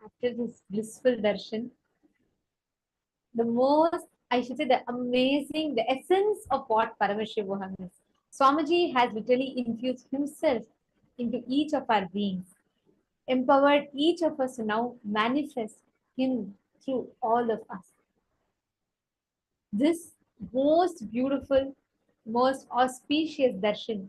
after this blissful darshan, the most, I should say, the amazing, the essence of what Paramashivoham is. Swamiji has literally infused himself into each of our beings, empowered each of us to now manifest him through all of us. This most beautiful, most auspicious darshan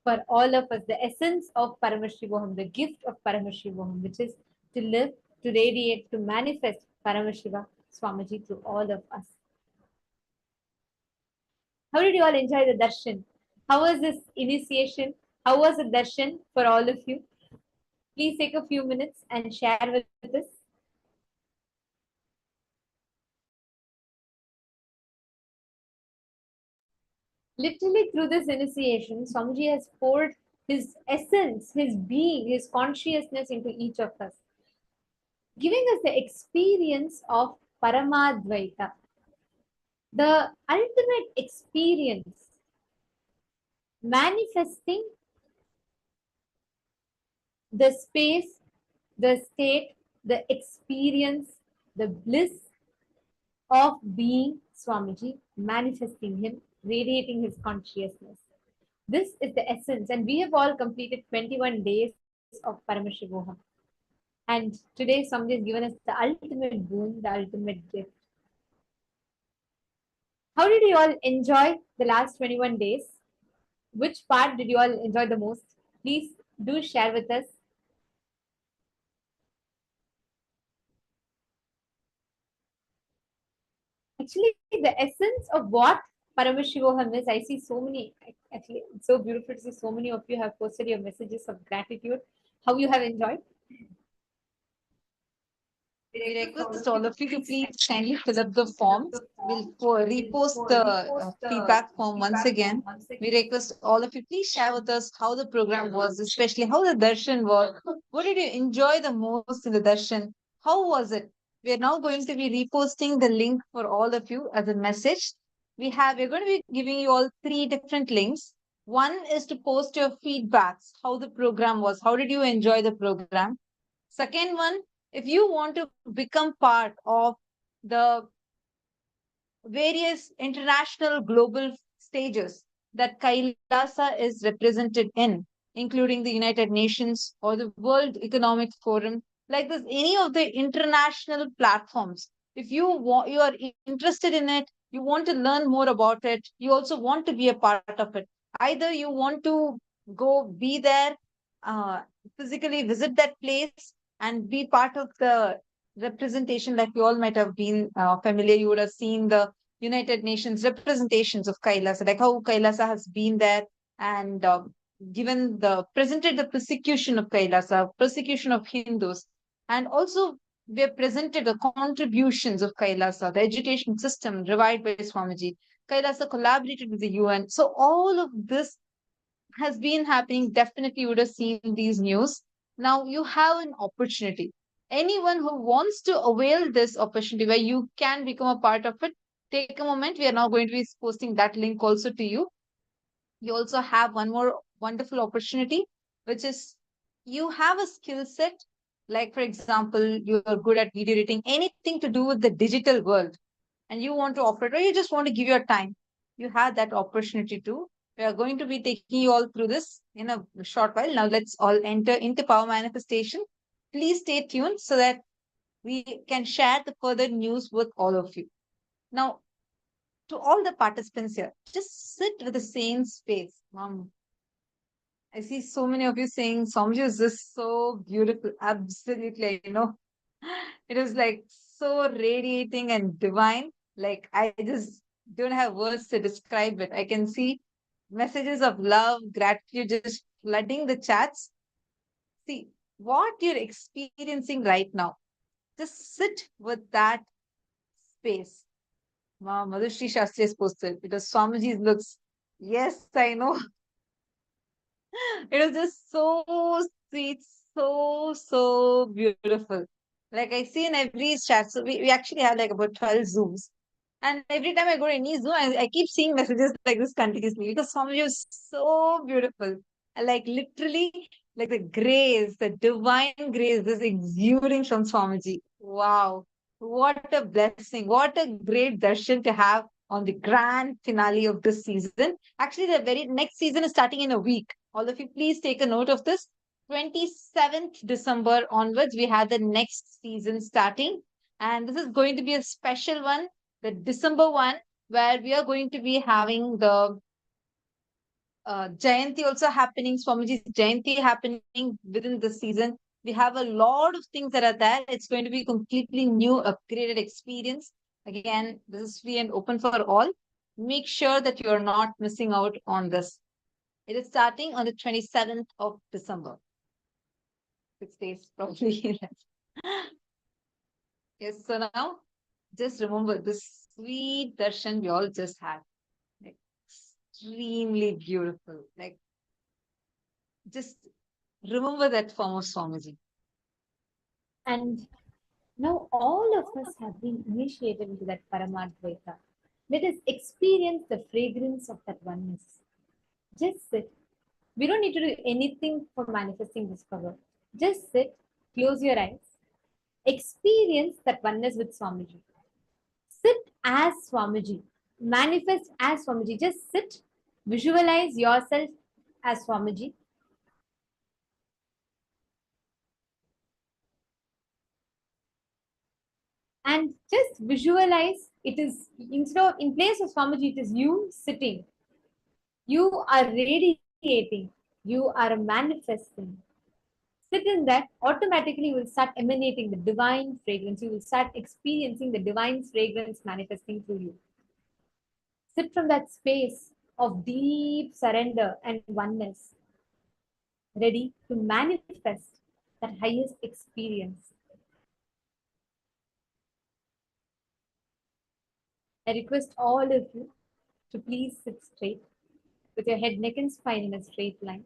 for all of us, the essence of Paramashivoham, the gift of Paramashivoham, which is to live, to radiate, to manifest Paramashiva Swamiji through all of us. How did you all enjoy the darshan? How was this initiation? How was the darshan for all of you? Please take a few minutes and share with us. Literally through this initiation, Swamiji has poured his essence, his being, his consciousness into each of us, giving us the experience of Paramadvaita, the ultimate experience, manifesting the space, the state, the experience, the bliss of being Swamiji, manifesting him, radiating his consciousness. This is the essence, and we have all completed 21 days of Paramashivoham. And today, Swamiji has given us the ultimate boon, the ultimate gift. How did you all enjoy the last 21 days? Which part did you all enjoy the most? Please do share with us. Actually, the essence of what Paramashivoham is, I see so many, actually, it's so beautiful to see so many of you have posted your messages of gratitude, how you have enjoyed. We request all of you to please kindly fill up the forms. We'll repost the feedback form once again. We request all of you, please share with us how the program was, especially how the darshan was. What did you enjoy the most in the darshan? How was it? We are now going to be reposting the link for all of you as a message. We're going to be giving you all 3 different links. One is to post your feedbacks, how the program was, how did you enjoy the program. Second one, if you want to become part of the various international global stages that KAILASA is represented in, including the United Nations or the World Economic Forum, like this, any of the international platforms. If you are interested in it, you want to learn more about it, you also want to be a part of it. Either you want to go be there, physically visit that place and be part of the representation, like you all might have been familiar. You would have seen the United Nations representations of Kailasa, like how Kailasa has been there and given the presented the persecution of Kailasa, persecution of Hindus, and also we have presented the contributions of Kailasa, the education system revived by Swamiji. Kailasa collaborated with the UN. So all of this has been happening. Definitely you would have seen these news. Now you have an opportunity. Anyone who wants to avail this opportunity where you can become a part of it, take a moment. We are now going to be posting that link also to you. You also have one more wonderful opportunity, which is you have a skill set. Like, for example, you are good at video editing, anything to do with the digital world, and you want to offer it, or you just want to give your time. You have that opportunity too. We are going to be taking you all through this in a short while. Now, let's all enter into power manifestation. Please stay tuned so that we can share the further news with all of you. Now, to all the participants here, just sit with the same space. I see so many of you saying, Somji, is this so beautiful? Absolutely, it is like so radiating and divine. Like, I just don't have words to describe it. I can see messages of love, gratitude just flooding the chats. See, what you're experiencing right now, just sit with that space. Wow, Madhushri Shastri has posted because Swamiji looks, yes, I know. It was just so sweet, so beautiful. Like I see in every chat, so we actually have like about 12 Zooms. And every time I go to any Zoom, I keep seeing messages like this continuously because Swamiji was so beautiful. And like literally, Like the grace, the divine grace is exuding from Swamiji. Wow. What a blessing. What a great darshan to have on the grand finale of this season. Actually, the very next season is starting in a week. All of you, please take a note of this. 27th December onwards, we have the next season starting. And this is going to be a special one, the December one, where we are going to be having the Jayanti also happening, Swamiji's Jayanti happening within the season. We have a lot of things that are there. It's going to be completely new, upgraded experience. Again, this is free and open for all. Make sure that you're not missing out on this. It is starting on the 27th of December. 6 days probably left. Yes, so now just remember this sweet darshan we all just had. Like, extremely beautiful. Like, just remember that form of Swamiji. And now all of us have been initiated into that Paramadvaita. Let us experience the fragrance of that oneness. Just sit. We don't need to do anything for manifesting this power. Just sit, close your eyes, experience that oneness with Swamiji. Sit as Swamiji, manifest as Swamiji. Just sit, visualize yourself as Swamiji. And just visualize it is instead of in place of Swamiji, it is you sitting. You are radiating, you are manifesting. Sit in that, automatically you will start emanating the divine fragrance. You will start experiencing the divine fragrance manifesting through you. Sit from that space of deep surrender and oneness, ready to manifest that highest experience. I request all of you to please sit straight with your head, neck, and spine in a straight line.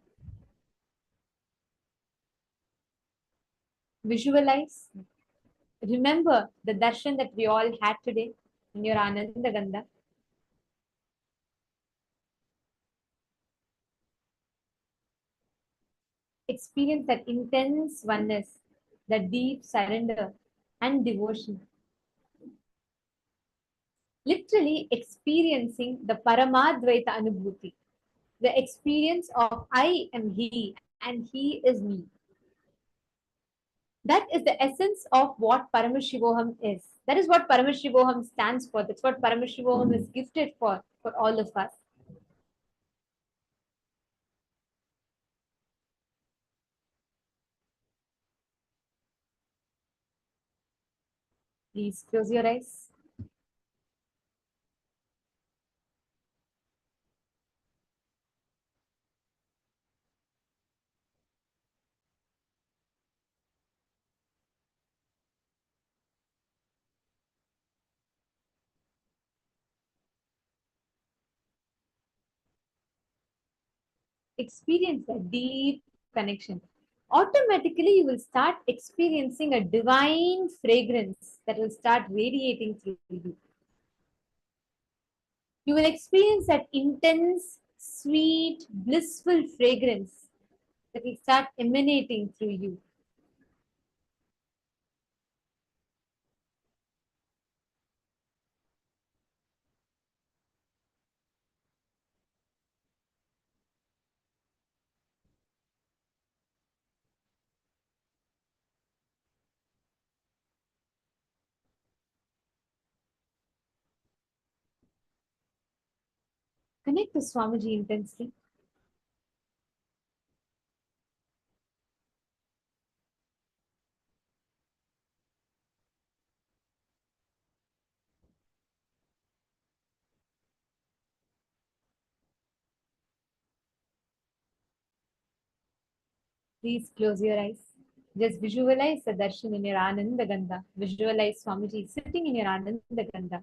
Visualize. Remember the darshan that we all had today in your Ananda Gandha. Experience that intense oneness, that deep surrender and devotion. Literally experiencing the Paramadvaita Anubhuti, the experience of I am He and He is me. That is the essence of what Paramashivoham is. That is what Paramashivoham stands for. That's what Paramashivoham is gifted for all of us. Please close your eyes. Experience that deep connection. Automatically, you will start experiencing a divine fragrance that will start radiating through you. You will experience that intense, sweet, blissful fragrance that will start emanating through you. Connect to Swamiji intensely. Please close your eyes. Just visualize the darshan in your Ananda Gandha. Visualize Swamiji sitting in your Ananda Gandha.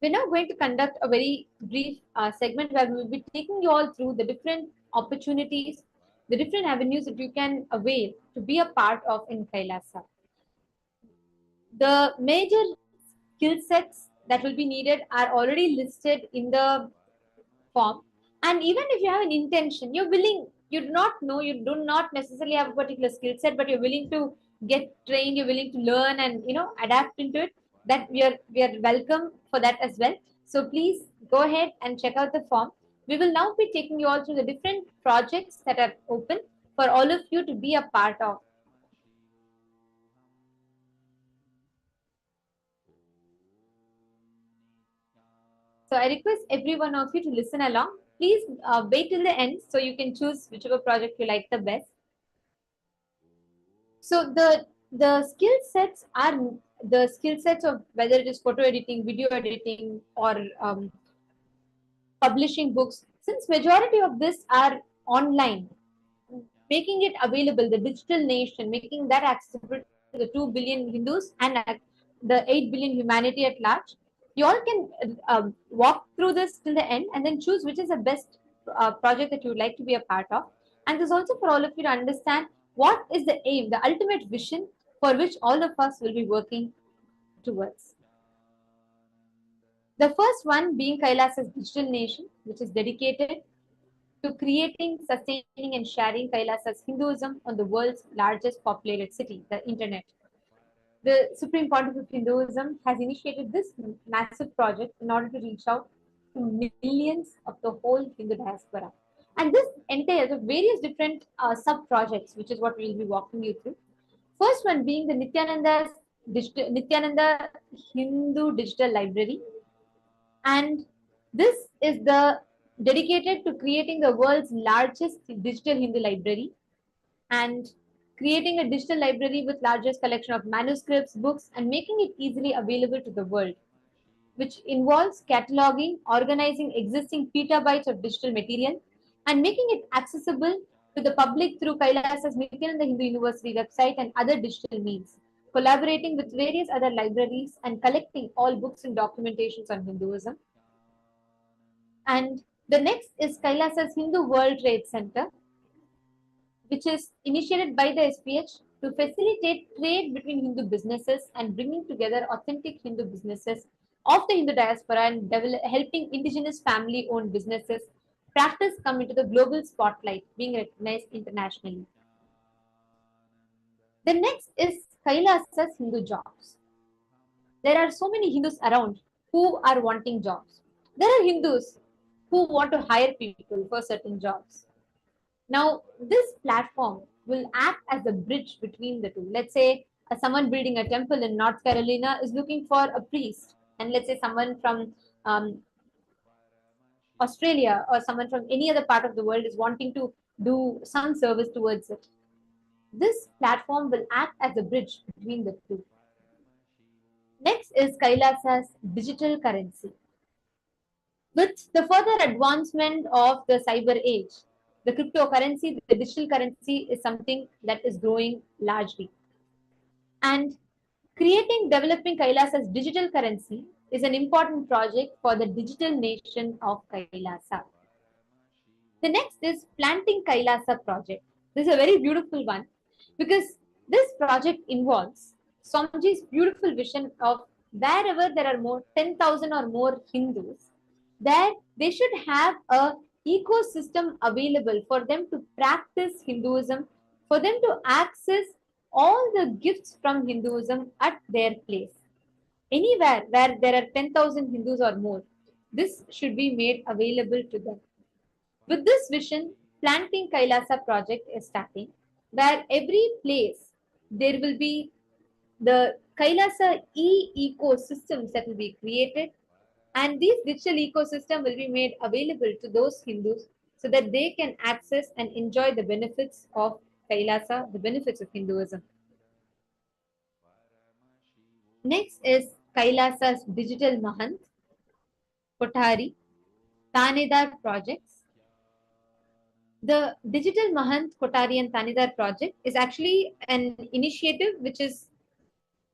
We're now going to conduct a very brief segment where we will be taking you all through the different opportunities, the different avenues that you can avail to be a part of in Kailasa. The major skill sets that will be needed are already listed in the form. And even if you have an intention, you're willing, you do not know, you do not necessarily have a particular skill set, but you're willing to get trained, you're willing to learn and adapt into it, that we are welcome for that as well. So please go ahead and check out the form. We will now be taking you all through the different projects that are open for all of you to be a part of. So I request every one of you to listen along. Please wait till the end so you can choose whichever project you like the best. So the skill sets are the skill sets of whether it is photo editing, video editing, or publishing books. Since majority of this are online, making it available, the digital nation, making that accessible to the 2 billion Hindus and the 8 billion humanity at large. You all can walk through this till the end and then choose which is the best project that you would like to be a part of. And this is also for all of you to understand what is the aim, the ultimate vision for which all of us will be working towards. The first one being Kailasa's digital nation, which is dedicated to creating, sustaining, and sharing Kailasa's Hinduism on the world's largest populated city, the internet. The Supreme Pontiff of Hinduism has initiated this massive project in order to reach out to millions of the whole Hindu diaspora. And this entails of various different sub projects, which is what we will be walking you through. First one being the Nithyananda Hindu Digital Library, and this is the dedicated to creating the world's largest digital Hindu library and creating a digital library with largest collection of manuscripts, books, and making it easily available to the world, which involves cataloging, organizing existing petabytes of digital material, and making it accessible to the public through Kailasa's Nithyananda Hindu University website and other digital means, collaborating with various other libraries and collecting all books and documentations on Hinduism. And the next is Kailasa's Hindu World Trade Center, which is initiated by the SPH to facilitate trade between Hindu businesses and bringing together authentic Hindu businesses of the Hindu diaspora and helping indigenous family owned businesses practice come into the global spotlight, being recognized internationally. The next is Kailasa's Hindu jobs. There are so many Hindus around who are wanting jobs. There are Hindus who want to hire people for certain jobs. Now, this platform will act as a bridge between the two. Let's say someone building a temple in North Carolina is looking for a priest, and let's say someone from Australia or someone from any other part of the world is wanting to do some service towards it. This platform will act as a bridge between the two. Next is Kailasa's digital currency. With the further advancement of the cyber age, the cryptocurrency, the digital currency is something that is growing largely. And developing Kailasa's digital currency is an important project for the digital nation of Kailasa. The next is Planting Kailasa project. This is a very beautiful one because this project involves Swamiji's beautiful vision of wherever there are more 10,000 or more Hindus, that they should have a ecosystem available for them to practice Hinduism, for them to access all the gifts from Hinduism at their place. Anywhere where there are 10,000 Hindus or more, this should be made available to them. With this vision, Planting Kailasa project is starting, where every place there will be the Kailasa ecosystems that will be created, and these digital ecosystem will be made available to those Hindus so that they can access and enjoy the benefits of Kailasa, the benefits of Hinduism. Next is Kailasa's digital Mahant, Kothari, Tanedar projects. The digital Mahant, Kothari, and Tanedar project is actually an initiative which is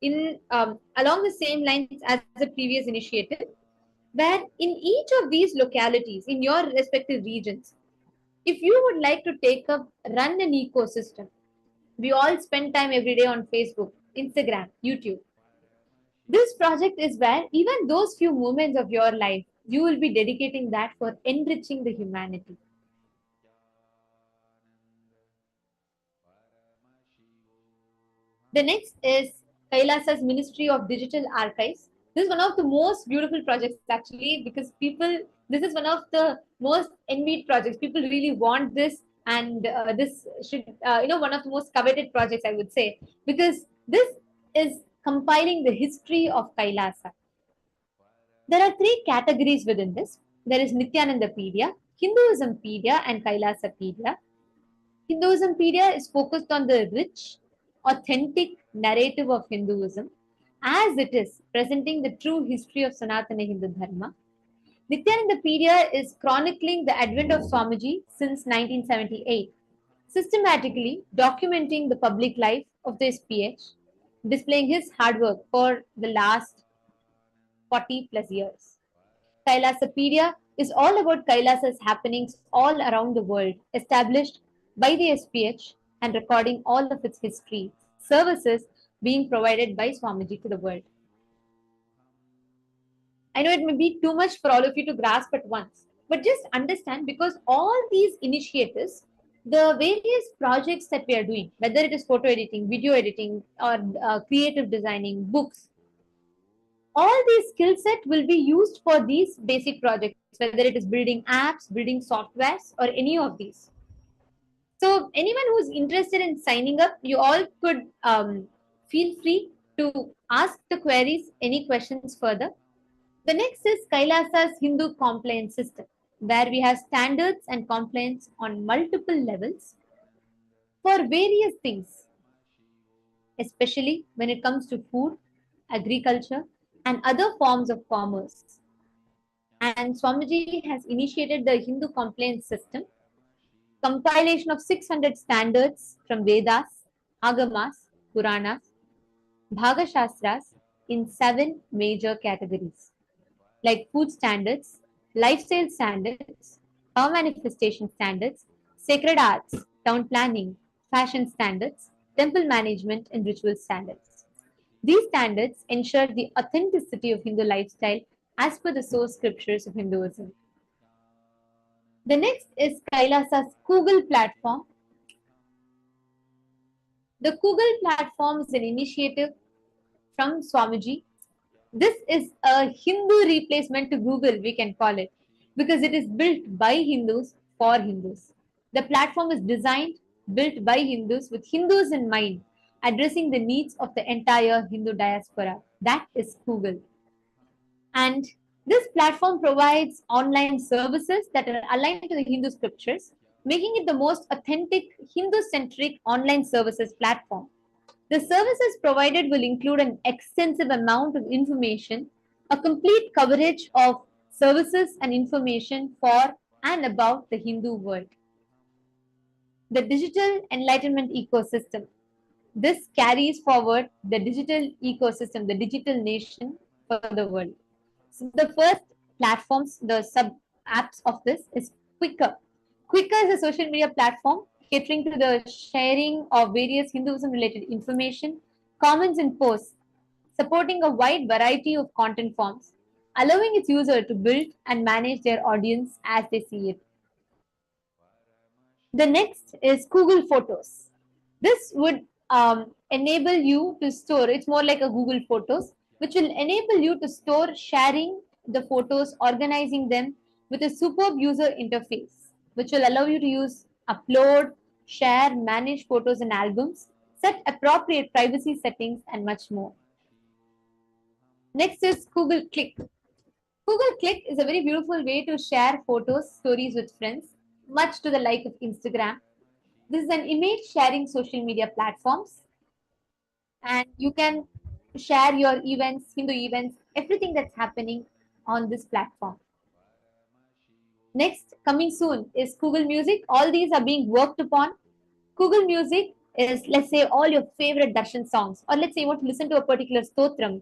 in along the same lines as the previous initiative. where in each of these localities, in your respective regions, if you would like to take up, run an ecosystem, we all spend time every day on Facebook, Instagram, YouTube. This project is where even those few moments of your life, you will be dedicating that for enriching the humanity. The next is Kailasa's Ministry of Digital Archives. This is one of the most beautiful projects actually because this is one of the most envied projects. People really want this, and this should, one of the most coveted projects, I would say, because this is compiling the history of Kailasa. There are three categories within this. There is Nithyanandapedia, Hinduismpedia, and Kailasapedia. Hinduismpedia is focused on the rich, authentic narrative of Hinduism as it is, presenting the true history of Sanatana Hindu Dharma. Nithyanandapedia is chronicling the advent of Swamiji since 1978, systematically documenting the public life of the SPH, displaying his hard work for the last 40 plus years. Kailasapedia is all about Kailasa's happenings all around the world, established by the SPH and recording all of its history, services being provided by Swamiji to the world. I know it may be too much for all of you to grasp at once, but just understand, because all these initiatives, the various projects that we are doing, whether it is photo editing, video editing, or creative designing, books, all these skill set will be used for these basic projects, whether it is building apps, building softwares, or any of these. So anyone who's interested in signing up, you all could feel free to ask the queries, any questions further. The next is Kailasa's Hindu compliance system, where we have standards and compliance on multiple levels for various things, especially when it comes to food, agriculture, and other forms of commerce. And Swamiji has initiated the Hindu compliance system, compilation of 600 standards from Vedas, Agamas, Puranas, Bhagashastras in 7 major categories like food standards, lifestyle standards, power manifestation standards, sacred arts, town planning, fashion standards, temple management, and ritual standards. These standards ensure the authenticity of Hindu lifestyle as per the source scriptures of Hinduism. The next is Kailasa's Google platform. The Google platform is an initiative from Swamiji. This is a Hindu replacement to Google, we can call it, because it is built by Hindus for Hindus. The platform is designed, built by Hindus with Hindus in mind, addressing the needs of the entire Hindu diaspora. That is Google. And this platform provides online services that are aligned to the Hindu scriptures, making it the most authentic Hindu-centric online services platform. The services provided will include an extensive amount of information, a complete coverage of services and information for and about the Hindu world. The digital enlightenment ecosystem. This carries forward the digital ecosystem, the digital nation for the world. So the first platforms, the sub apps of this is Quicker. Quicker is a social media platform catering to the sharing of various Hinduism related information, comments, and posts, supporting a wide variety of content forms, allowing its user to build and manage their audience as they see it. The next is Google Photos. This would enable you to store, it's more like a Google Photos, which will enable you to store sharing the photos, organizing them with a superb user interface, which will allow you to use, upload, share, manage photos and albums, set appropriate privacy settings, and much more. Next is Google Click. Google Click is a very beautiful way to share photos, stories with friends, much to the like of Instagram. This is an image sharing social media platforms, and you can share your events, Hindu events, everything that's happening on this platform. Next, coming soon is Google Music. All these are being worked upon. Google Music is, let's say, all your favorite darshan songs, or let's say you want to listen to a particular stotram.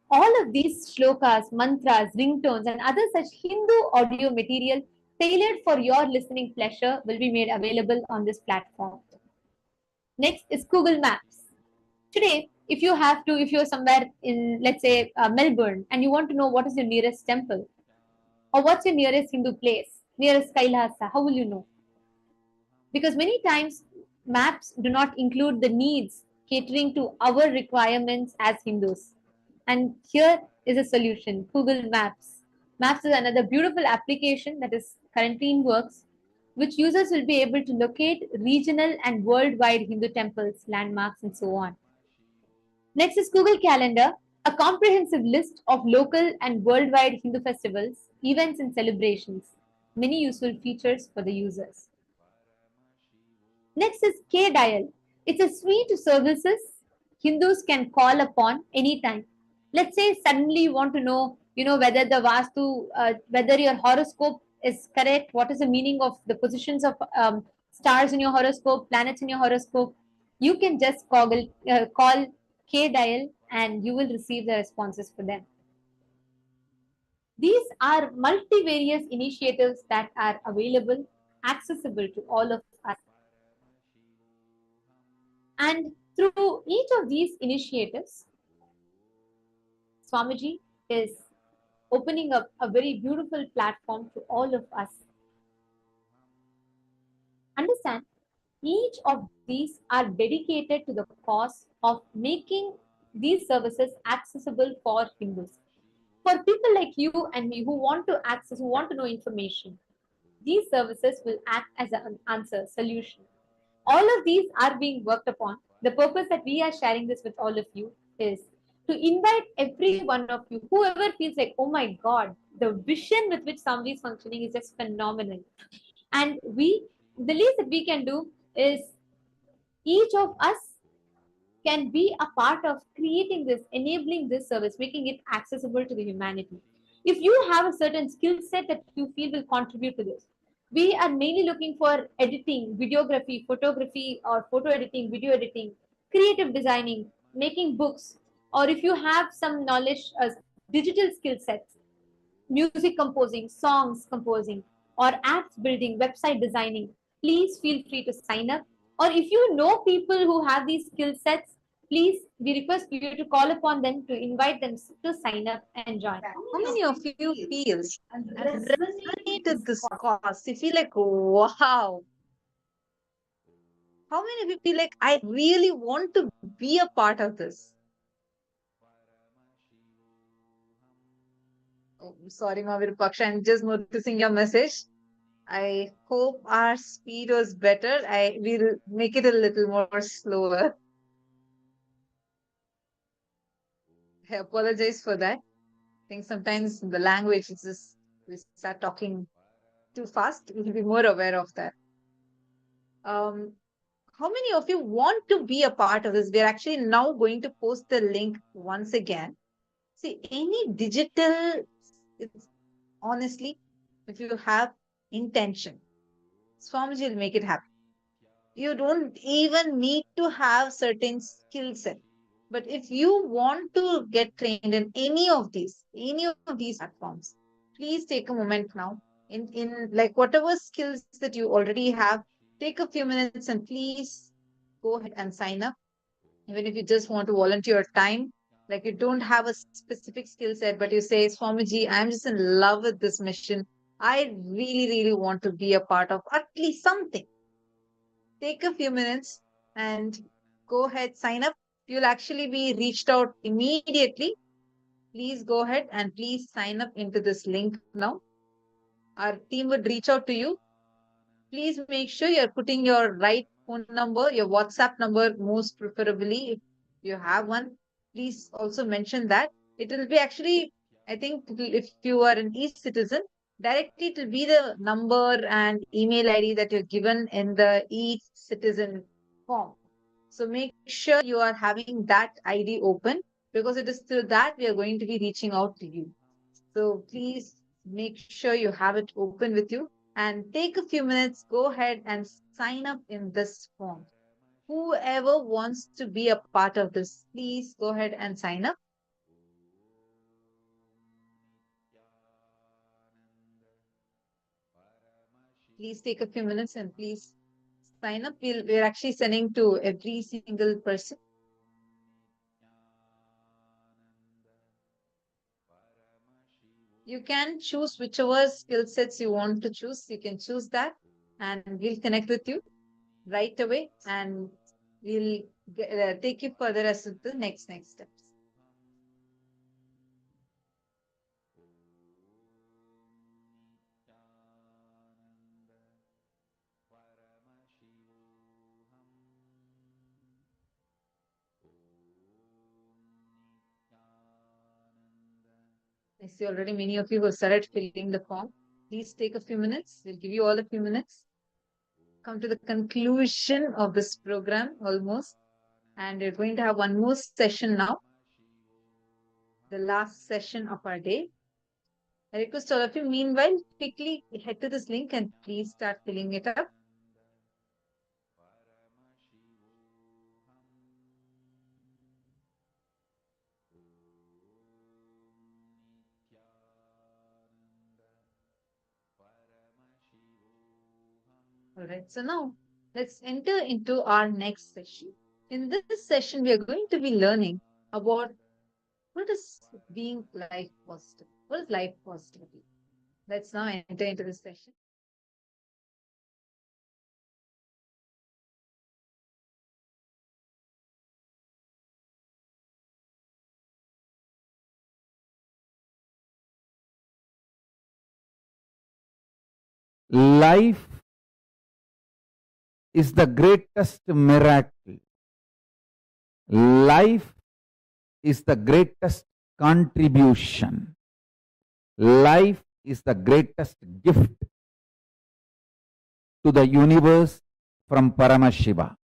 All of these shlokas, mantras, ringtones, and other such Hindu audio material tailored for your listening pleasure will be made available on this platform. Next is Google Maps. Today, if you're somewhere in, let's say, Melbourne, and you want to know what is your nearest temple, or what's your nearest Hindu place, nearest KAILASA, how will you know? Because many times maps do not include the needs catering to our requirements as Hindus. And here is a solution: Google Maps. Maps is another beautiful application that is currently in works, which users will be able to locate regional and worldwide Hindu temples, landmarks, and so on. Next is Google Calendar, a comprehensive list of local and worldwide Hindu festivals, events, and celebrations. Many useful features for the users. Next is K-Dial. It's a suite of services Hindus can call upon anytime. Let's say suddenly you want to know, whether the Vastu, whether your horoscope is correct, what is the meaning of the positions of stars in your horoscope, planets in your horoscope. You can just call K-Dial and you will receive the responses for them. These are multivarious initiatives that are available, accessible to all of us. And through each of these initiatives, Swamiji is opening up a very beautiful platform to all of us. Understand, each of these are dedicated to the cause of making these services accessible for Hindus. For people like you and me who want to access, who want to know information, these services will act as an answer, solution. All of these are being worked upon. The purpose that we are sharing this with all of you is to invite every one of you, whoever feels like, oh my God, the vision with which somebody is functioning is just phenomenal. And the least that we can do is each of us can be a part of creating this, enabling this service, making it accessible to the humanity. If you have a certain skill set that you feel will contribute to this, we are mainly looking for editing, videography, photography, or photo editing, video editing, creative designing, making books, or if you have some knowledge as digital skill sets, music composing, songs composing, or apps building, website designing, please feel free to sign up. Or if you know people who have these skill sets, please, we request you to call upon them, to invite them to sign up and join. How many of you feel and resonated this cause? You feel like, wow. How many of you feel like, I really want to be a part of this? Oh, sorry, Mavirupaksha, I'm just noticing your message. I hope our speed was better. I will make it a little more slower. I apologize for that. I think sometimes the language is just, we start talking too fast. We'll be more aware of that. How many of you want to be a part of this? We're actually now going to post the link once again. See, any digital, it's, honestly, if you have intention, Swamiji will make it happen. You don't even need to have certain skill set. But if you want to get trained in any of these platforms, please take a moment now. In like whatever skills that you already have, take a few minutes and please go ahead and sign up. Even if you just want to volunteer time, like you don't have a specific skill set, but you say, Swamiji, I'm just in love with this mission. I really, really want to be a part of at least something. Take a few minutes and go ahead, sign up. You'll actually be reached out immediately. Please go ahead and please sign up into this link now. Our team would reach out to you. Please make sure you're putting your right phone number, your WhatsApp number, most preferably, if you have one. Please also mention that. It will be actually, I think, if you are an e-citizen, directly it will be the number and email ID that you're given in the e-citizen form. So make sure you are having that ID open, because it is through that we are going to be reaching out to you. So please make sure you have it open with you and take a few minutes, go ahead and sign up in this form. Whoever wants to be a part of this, please go ahead and sign up. please take a few minutes and please sign up. We're actually sending to every single person. You can choose whichever skill sets you want to choose. You can choose that, and we'll connect with you right away, and we'll take you further as to the next steps. I see already many of you who started filling the form. Please take a few minutes. We'll give you all a few minutes. Come to the conclusion of this program almost. And we're going to have one more session now. The last session of our day. I request all of you, meanwhile, quickly head to this link and please start filling it up. All right, so now let's enter into our next session. In this session, we are going to be learning about what is being life positive. What is life positivity? Let's now enter into this session. Life is the greatest miracle. Life is the greatest contribution. Life is the greatest gift to the universe from Paramashiva.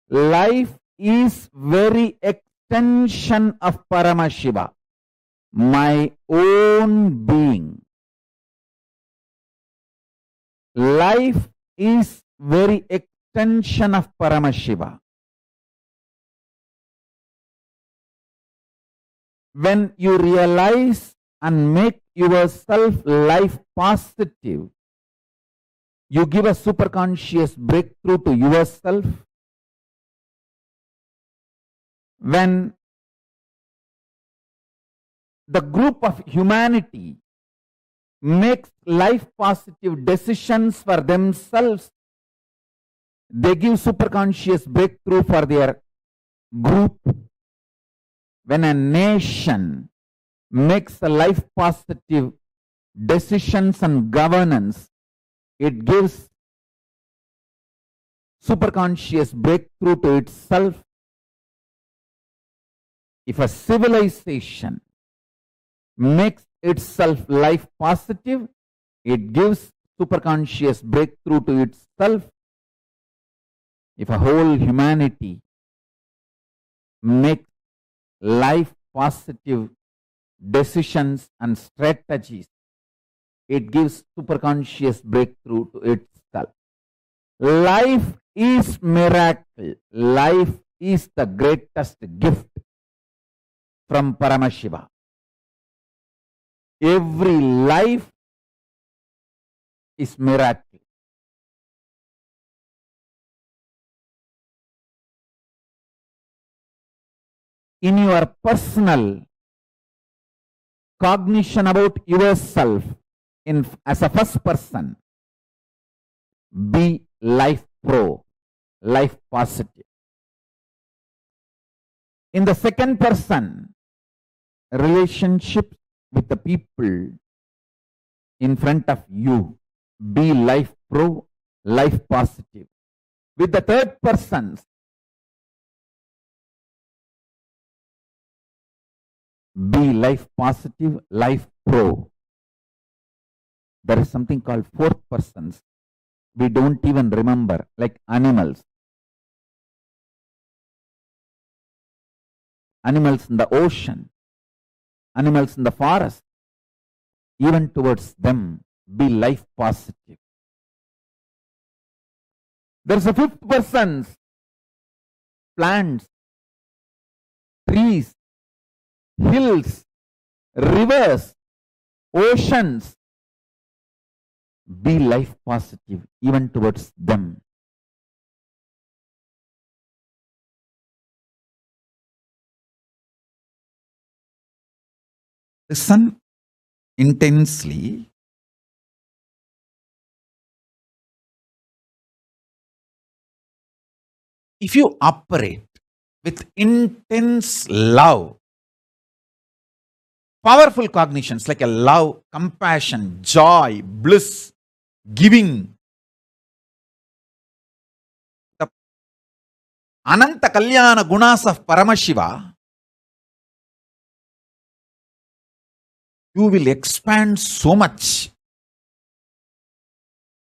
Life is very extension of Paramashiva, my own being. Life is very extension of Paramashiva. When you realize and make yourself life positive, you give a superconscious breakthrough to yourself. When the group of humanity makes life positive decisions for themselves, they give superconscious breakthrough for their group. When a nation makes a life positive decisions and governance, it gives superconscious breakthrough to itself. If a civilization makes itself life positive, it gives superconscious breakthrough to itself. If a whole humanity makes life positive decisions and strategies, it gives superconscious breakthrough to itself. Life is miracle. Life is the greatest gift from Paramashiva. Every life is miracle. In your personal cognition about yourself, as a first person, be life pro, life positive. In the second person, relationships with the people in front of you, be life pro, life positive. With the third persons, be life positive, life pro. There is something called fourth persons. We don't even remember, like animals. Animals in the ocean, animals in the forest, even towards them, be life positive. There is a fifth persons, plants, trees, hills, rivers, oceans. Be life positive even towards them. Listen intensely. If you operate with intense love, powerful cognitions like a love, compassion, joy, bliss, giving, the Ananta Kalyana Gunas of Paramashiva, you will expand so much.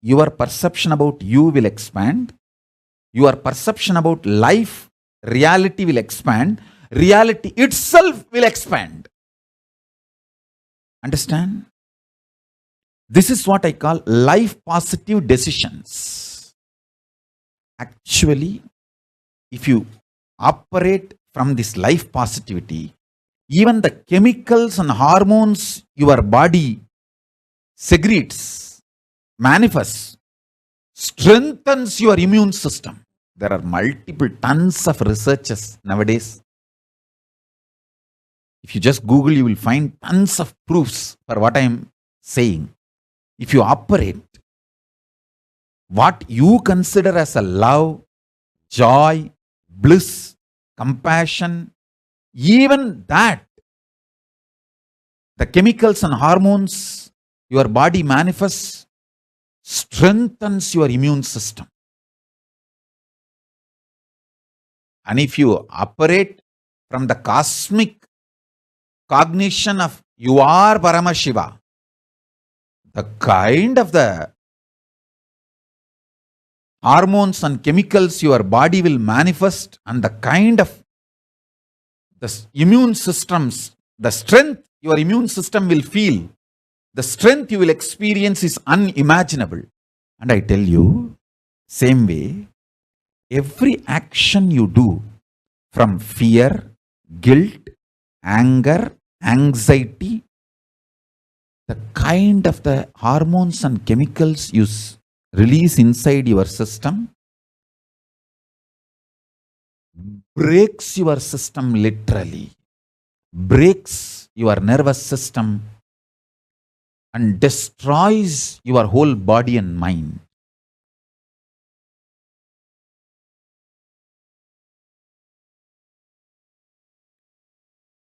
Your perception about you will expand. Your perception about life, reality will expand. Reality itself will expand. Understand? This is what I call life positive decisions. Actually, if you operate from this life positivity, even the chemicals and hormones your body secretes, manifests, strengthens your immune system. There are multiple tons of researches nowadays. If you just Google, you will find tons of proofs for what I am saying. If you operate what you consider as a love, joy, bliss, compassion, even that, the chemicals and hormones your body manifests, strengthens your immune system. And if you operate from the cosmic cognition of you are Paramashiva, the kind of the hormones and chemicals your body will manifest and the kind of the immune systems, the strength your immune system will feel, the strength you will experience is unimaginable. And I tell you, same way, every action you do from fear, guilt, anger, anxiety, the kind of the hormones and chemicals you release inside your system breaks your system literally, breaks your nervous system and destroys your whole body and mind.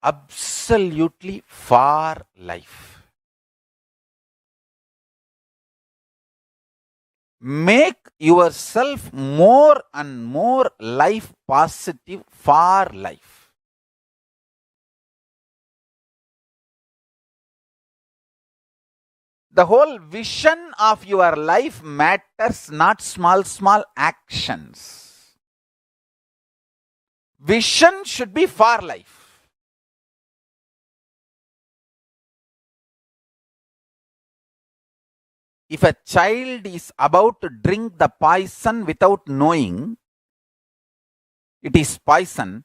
Absolutely for life. Make yourself more and more life positive for life. The whole vision of your life matters, not small actions. Vision should be for life. If a child is about to drink the poison without knowing it is poison,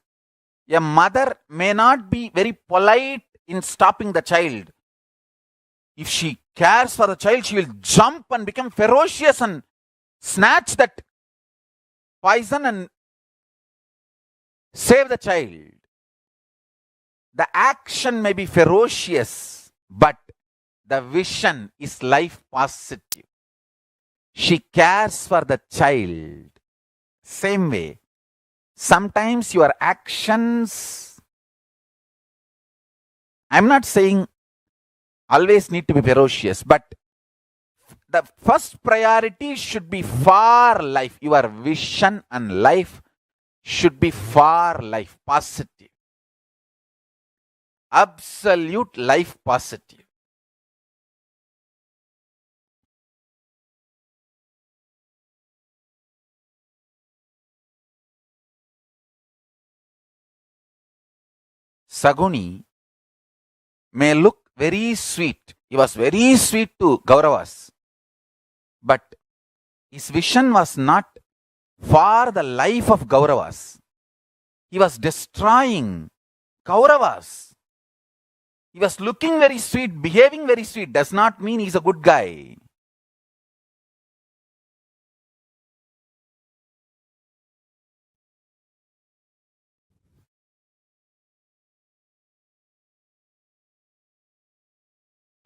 a mother may not be very polite in stopping the child. If she cares for the child, she will jump and become ferocious and snatch that poison and save the child. The action may be ferocious, but the vision is life positive. She cares for the child. Same way, sometimes your actions, I'm not saying always need to be ferocious, but the first priority should be for life. Your vision and life should be for life, positive. Absolute life positive. Saguni may look very sweet. He was very sweet to Kauravas. But his vision was not for the life of Kauravas. He was destroying Kauravas. He was looking very sweet, behaving very sweet. Does not mean he's a good guy.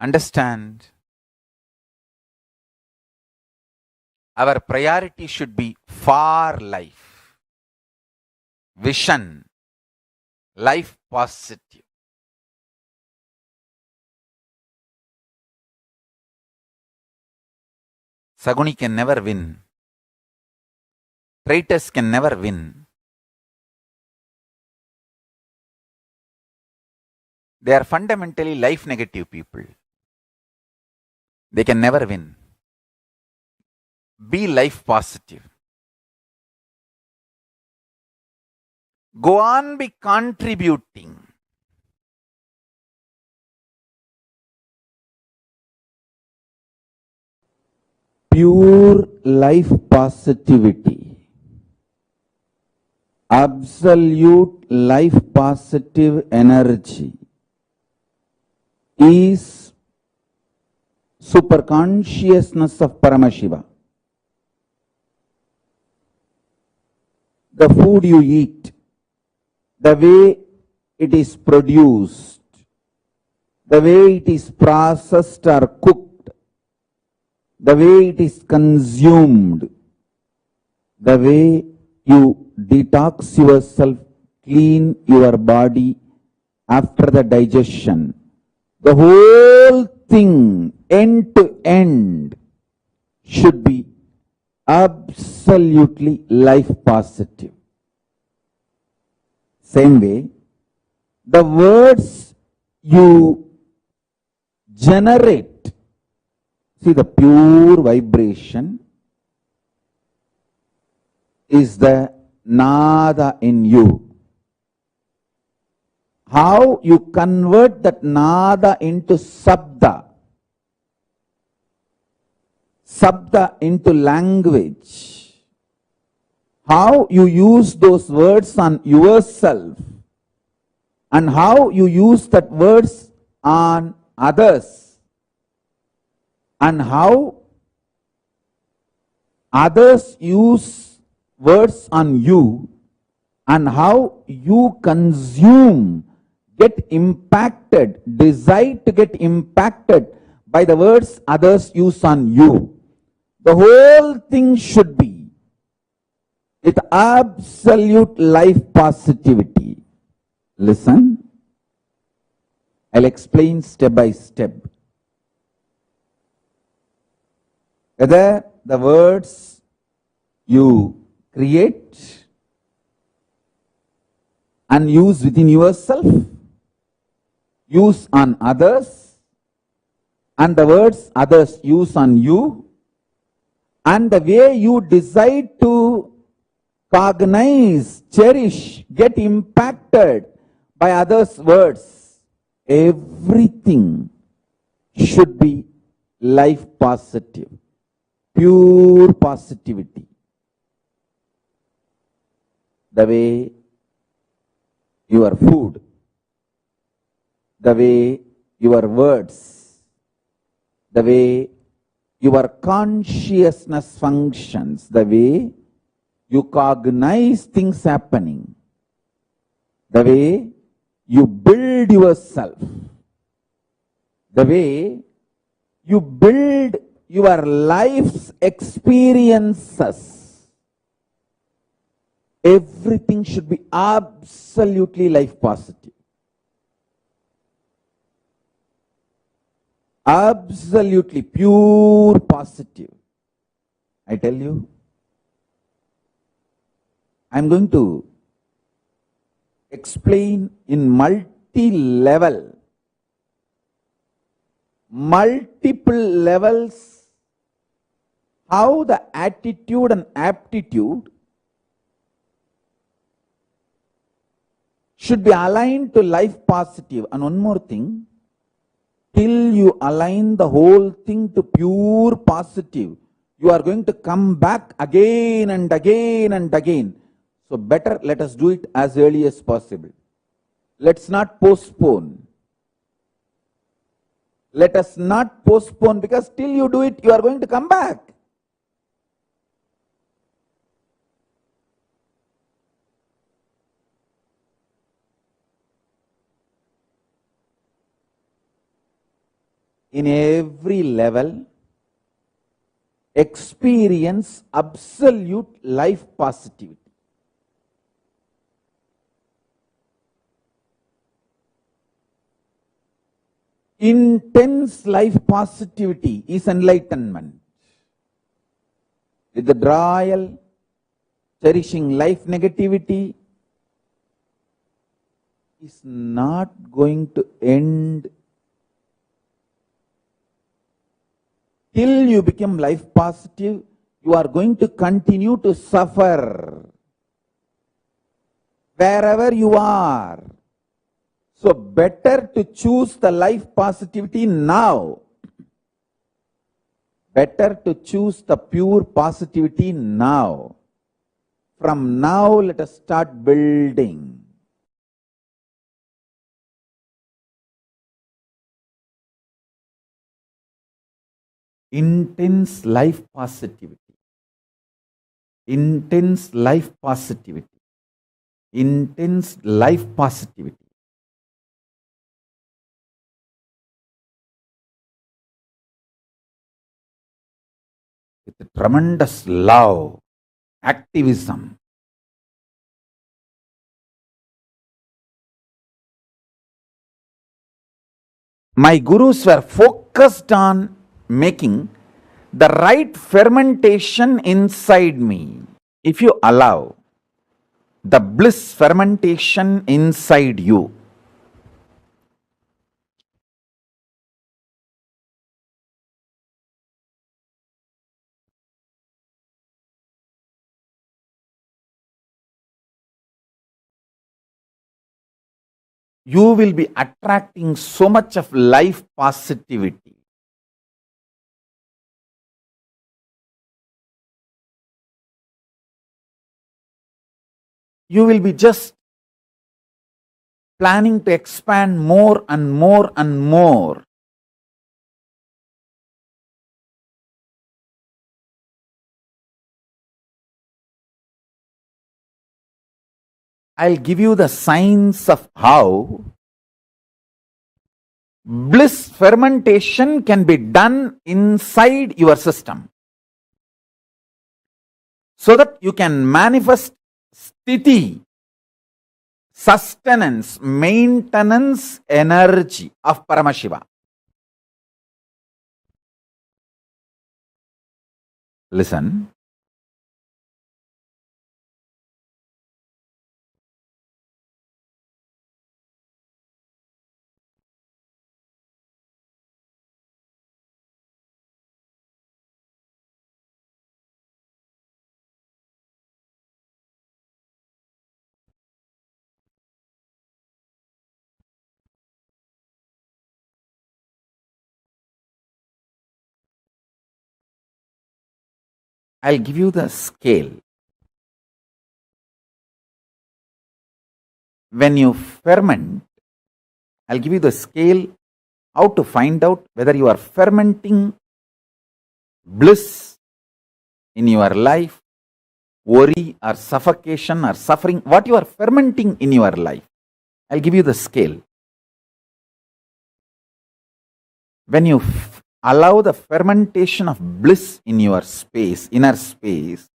understand our priority should be for life, vision, life positive. Saguni can never win. Traitors can never win. They are fundamentally life negative people. They can never win. Be life positive. Go on, be contributing. Pure life positivity, absolute life positive energy is superconsciousness of Paramashiva. The food you eat, the way it is produced, the way it is processed or cooked, the way it is consumed, the way you detox yourself, clean your body after the digestion, the whole thing, end to end, should be absolutely life positive. Same way, the words you generate, see, the pure vibration is the nada in you. How you convert that nada into sabda, sabda into language, how you use those words on yourself, and how you use that words on others, and how others use words on you, and how you consume, get impacted, decide to get impacted by the words others use on you. The whole thing should be with absolute life positivity. Listen, I'll explain step by step. Whether the words you create and use within yourself, use on others, and the words others use on you, and the way you decide to cognize, cherish, get impacted by others' words, everything should be life positive, pure positivity. The way your food, the way your words, the way your consciousness functions, the way you cognize things happening, the way you build yourself, the way you build your life's experiences, everything should be absolutely life positive. Absolutely pure positive. I tell you, I'm going to explain in multi-level, multiple levels, how the attitude and aptitude should be aligned to life positive. And one more thing, till you align the whole thing to pure positive, you are going to come back again and again and again. So better let us do it as early as possible. Let's not postpone. Let us not postpone, because till you do it, you are going to come back. in every level experience absolute life positivity. Intense life positivity is enlightenment. Withdrawal, cherishing life negativity is not going to end till you become life positive. You are going to continue to suffer wherever you are. So better to choose the life positivity now. Better to choose the pure positivity now. From now, let us start building. Intense life positivity. Intense life positivity. Intense life positivity. With tremendous love, activism. My gurus were focused on making the right fermentation inside me. If you allow the bliss fermentation inside you, you will be attracting so much of life positivity. You will be just planning to expand more and more and more. I'll give you the signs of how bliss fermentation can be done inside your system, so that you can manifest sthiti, sustenance, maintenance energy of Paramashiva. Listen. I'll give you the scale. When you ferment, I'll give you the scale how to find out whether you are fermenting bliss in your life, worry or suffocation or suffering, what you are fermenting in your life. I'll give you the scale. When you allow the fermentation of bliss in your space, inner space,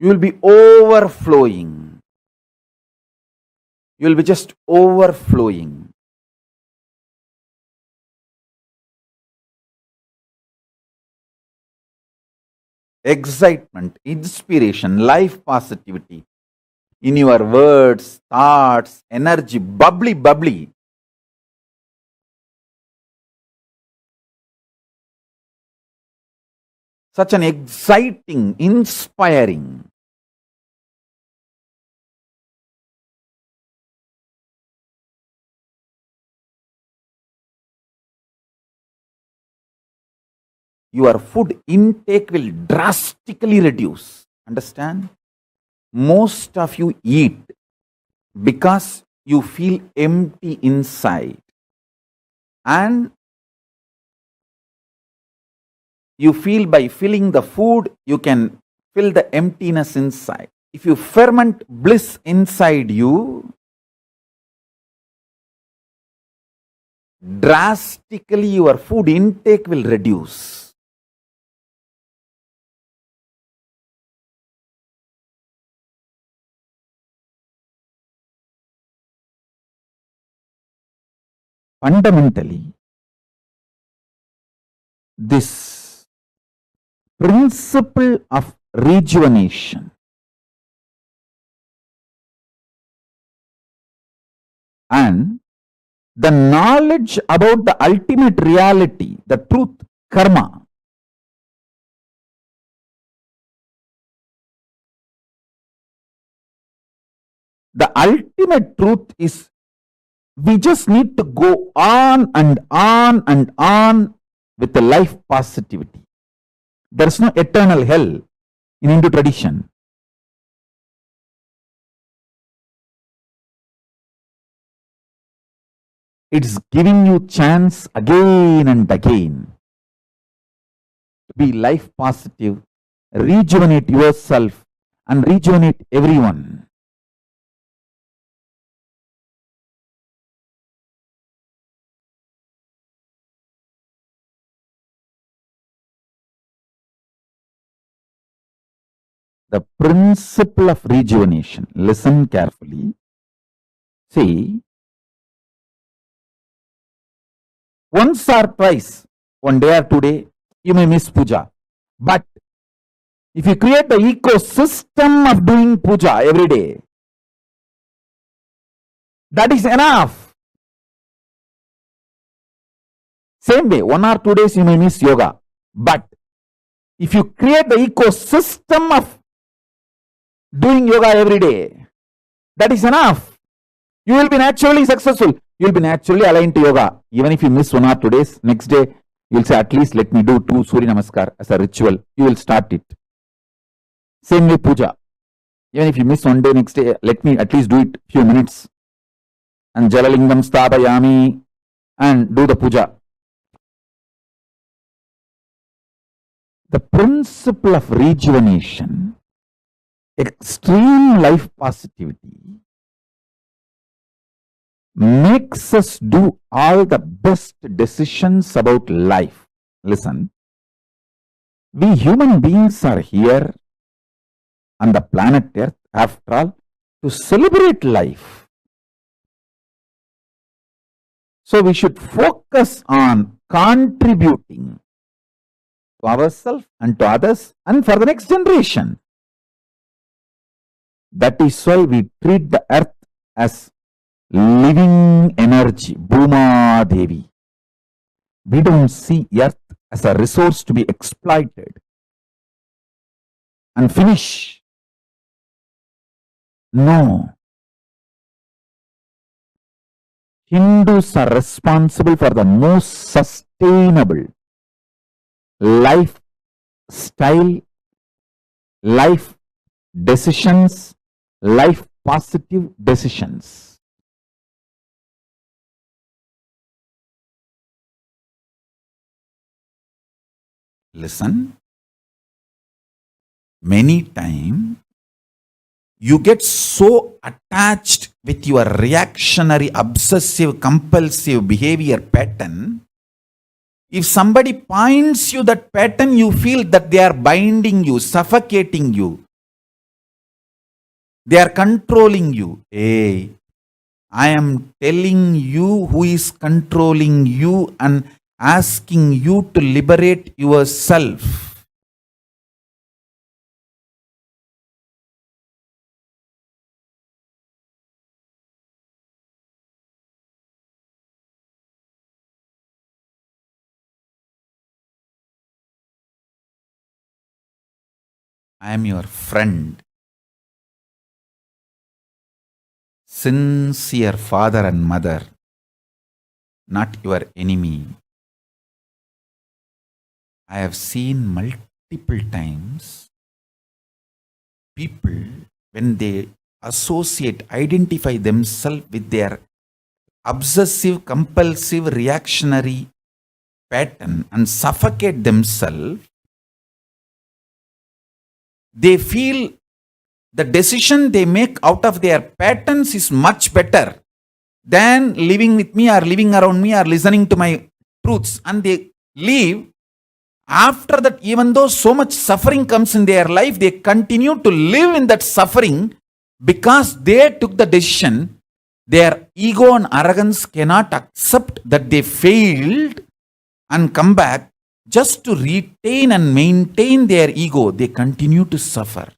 you will be overflowing. You will be just overflowing. Excitement, inspiration, life positivity in your words, thoughts, energy, bubbly, bubbly. Such an exciting, inspiring. Your food intake will drastically reduce. Understand? Most of you eat because you feel empty inside. And you feel by filling the food, you can fill the emptiness inside. If you ferment bliss inside you, drastically your food intake will reduce. Fundamentally, this principle of rejuvenation and the knowledge about the ultimate reality, the truth, karma, the ultimate truth is we just need to go on and on and on with the life positivity. There is no eternal hell in Hindu tradition. It's giving you chance again and again to be life positive, rejuvenate yourself and rejuvenate everyone. The principle of rejuvenation. Listen carefully. See, once or twice, one day or 2 days, you may miss puja. But if you create the ecosystem of doing puja every day, that is enough. Same way, 1 or 2 days you may miss yoga. But if you create the ecosystem of doing yoga every day, that is enough. You will be naturally successful. You will be naturally aligned to yoga. Even if you miss 1 or 2 days, next day you will say, at least let me do 2 Surya Namaskar as a ritual. You will start it. Same way puja. Even if you miss 1 day, next day, let me at least do it few minutes. And Jalalingam Stapayami and do the puja. The principle of rejuvenation, extreme life positivity, makes us do all the best decisions about life. Listen, we human beings are here on the planet Earth, after all, to celebrate life. So we should focus on contributing to ourselves and to others and for the next generation. That is why we treat the earth as living energy, Bhuma Devi. We don't see earth as a resource to be exploited and finish. No. Hindus are responsible for the most sustainable lifestyle, life decisions, life positive decisions. Listen, many times you get so attached with your reactionary, obsessive, compulsive behavior pattern. If somebody points you that pattern, you feel that they are binding you, suffocating you. They are controlling you. Hey, I am telling you who is controlling you and asking you to liberate yourself. I am your friend, sincere father and mother, not your enemy. I have seen multiple times people, when they identify themselves with their obsessive, compulsive, reactionary pattern and suffocate themselves, they feel the decision they make out of their patterns is much better than living with me or living around me or listening to my truths. And they leave. After that, even though so much suffering comes in their life, they continue to live in that suffering because they took the decision. Their ego and arrogance cannot accept that they failed and come back. Just to retain and maintain their ego, they continue to suffer.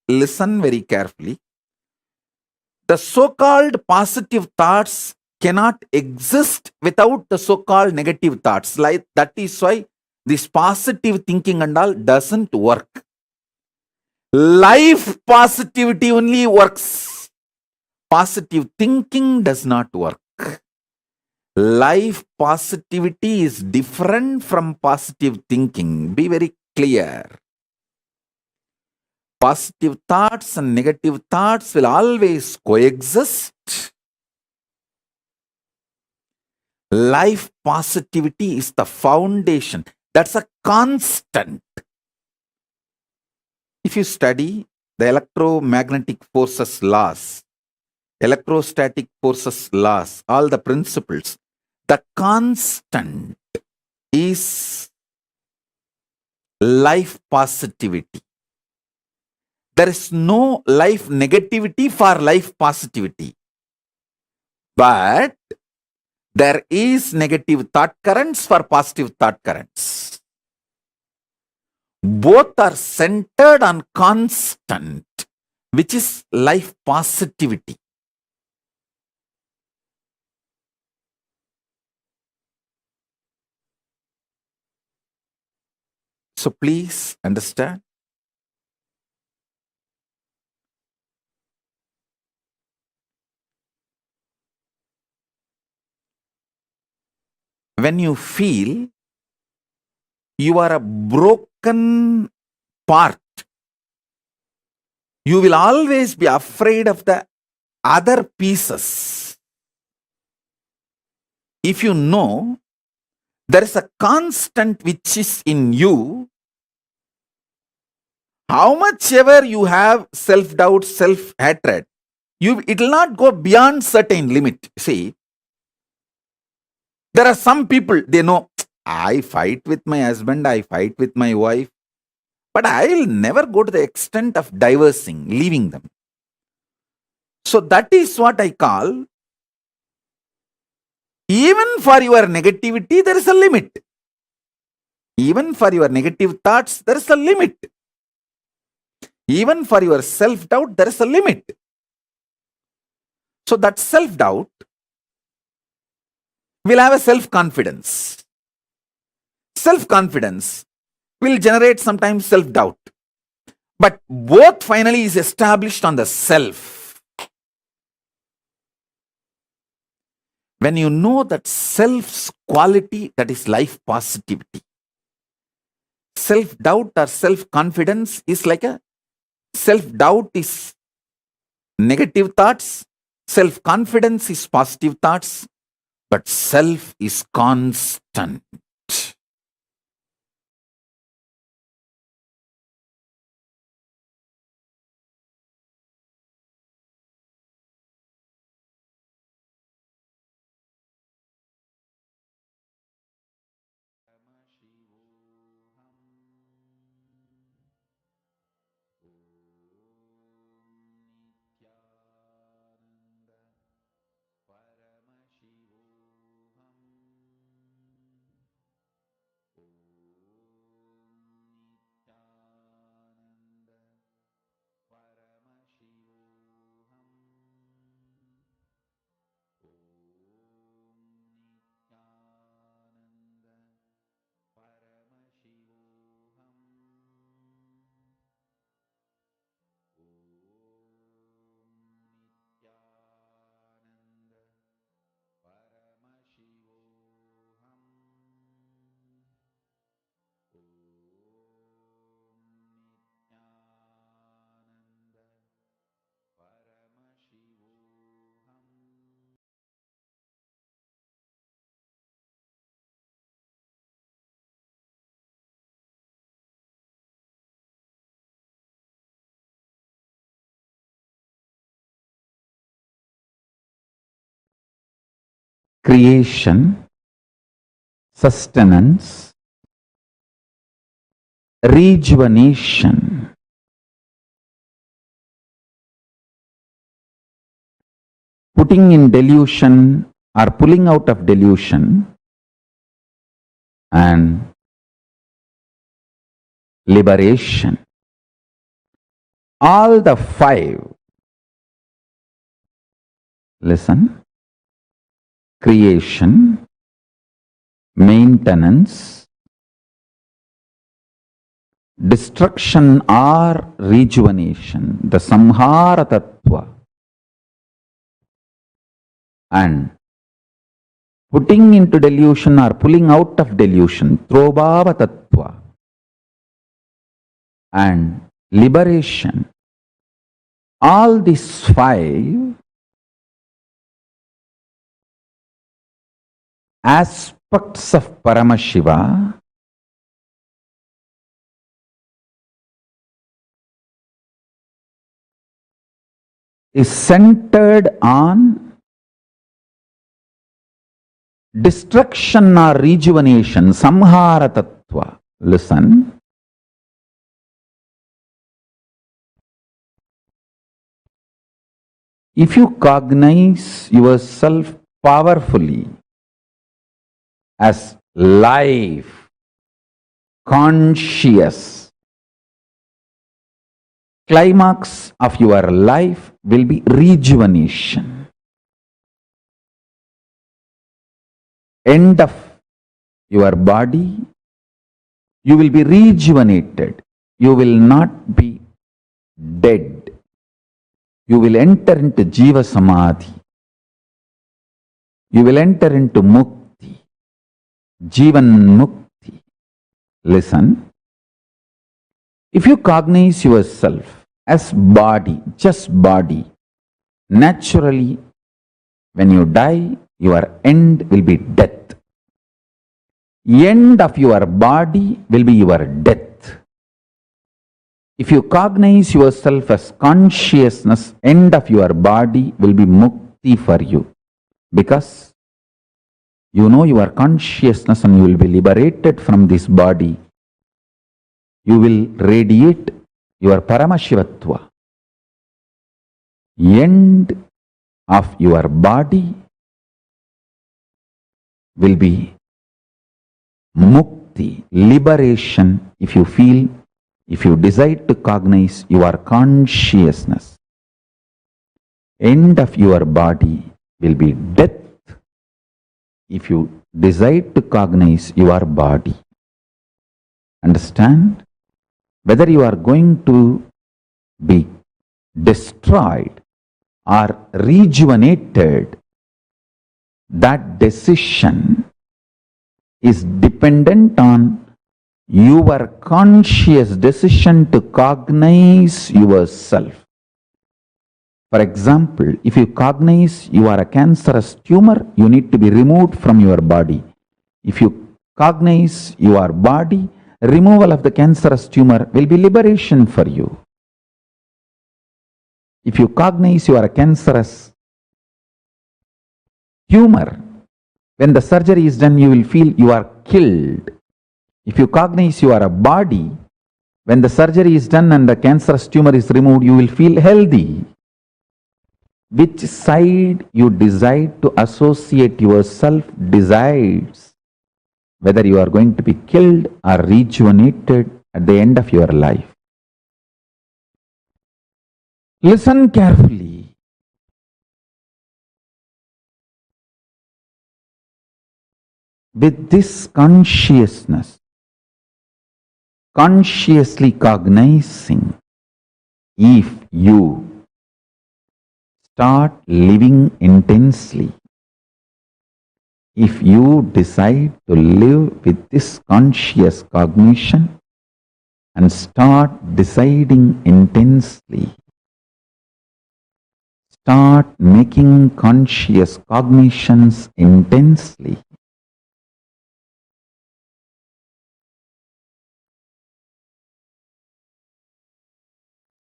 Listen very carefully. The so-called positive thoughts cannot exist without the so-called negative thoughts. Like that is why this positive thinking and all doesn't work. Life positivity only works. Positive thinking does not work. Life positivity is different from positive thinking. Be very clear. Positive thoughts and negative thoughts will always coexist. Life positivity is the foundation. That's a constant. If you study the electromagnetic forces laws, electrostatic forces laws, all the principles, the constant is life positivity. There is no life negativity for life positivity. But there is negative thought currents for positive thought currents. Both are centered on constant, which is life positivity. So please understand. When you feel you are a broken part, you will always be afraid of the other pieces. If you know there is a constant which is in you, how much ever you have self-doubt, self-hatred, it will not go beyond certain limit. See, there are some people, they know, I fight with my husband, I fight with my wife, but I will never go to the extent of divorcing, leaving them. So that is what I call, even for your negativity, there is a limit. Even for your negative thoughts, there is a limit. Even for your self-doubt, there is a limit. So that self-doubt will have a self-confidence. Self-confidence will generate sometimes self-doubt. But both finally is established on the self. When you know that self's quality, that is life positivity. Self-doubt or self-confidence is like a self-doubt is negative thoughts, self-confidence is positive thoughts, but self is constant. Paramashivoham. creation, sustenance, rejuvenation. Putting in delusion or pulling out of delusion, and liberation. All the five. Listen. Creation, maintenance, destruction or rejuvenation, the samhara tattva, and putting into delusion or pulling out of delusion, trobhava tattva, and liberation. All these five aspects of Paramashiva is centered on destruction or rejuvenation, samhara tattva. Listen. If you cognize yourself powerfully as life, conscious, climax of your life will be rejuvenation. End of your body, you will be rejuvenated. You will not be dead. You will enter into Jiva Samadhi. You will enter into Mukti, Jivan Mukti. Listen. If you cognize yourself as body, just body, naturally, when you die, your end will be death. End of your body will be your death. If you cognize yourself as consciousness, end of your body will be mukti for you. Because you know your consciousness and you will be liberated from this body. You will radiate your Paramashivatva. End of your body will be mukti, liberation, if you feel. If you decide to cognize your consciousness, end of your body will be death. If you decide to cognize your body, understand? Whether you are going to be destroyed or rejuvenated, that decision is dependent on your conscious decision to cognize yourself. For example, if you cognize you are a cancerous tumor, you need to be removed from your body. If you cognize your body, removal of the cancerous tumor will be liberation for you. If you cognize you are a cancerous tumor, when the surgery is done, you will feel you are killed. If you cognize you are a body, when the surgery is done and the cancerous tumor is removed, you will feel healthy. Which side you decide to associate yourself decides whether you are going to be killed or rejuvenated at the end of your life. Listen carefully. With this consciousness, consciously cognizing, if you start living intensely, if you decide to live with this conscious cognition and start deciding intensely, start making conscious cognitions intensely,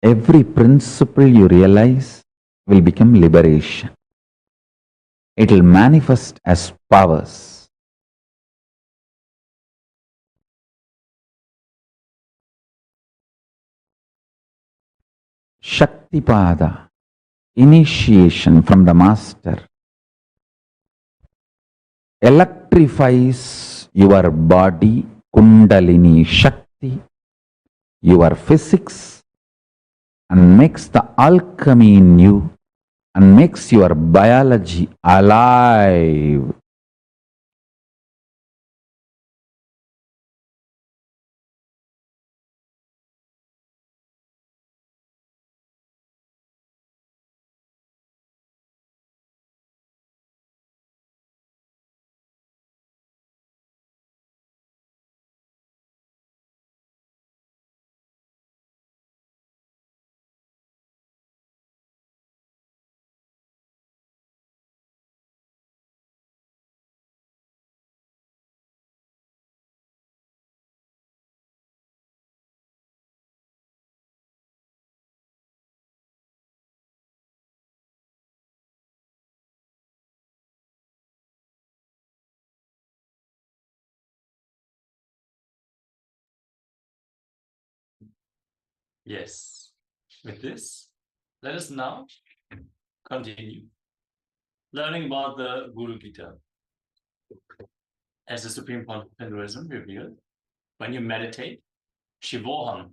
every principle you realize will become liberation. it will manifest as powers. Shaktipada, initiation from the master, electrifies your body, Kundalini Shakti, your physics, and makes the alchemy in you and makes your biology alive. Yes. With this, let us now continue learning about the Guru Gita. As the Supreme Pontiff of Hinduism revealed, when you meditate, Shivoham,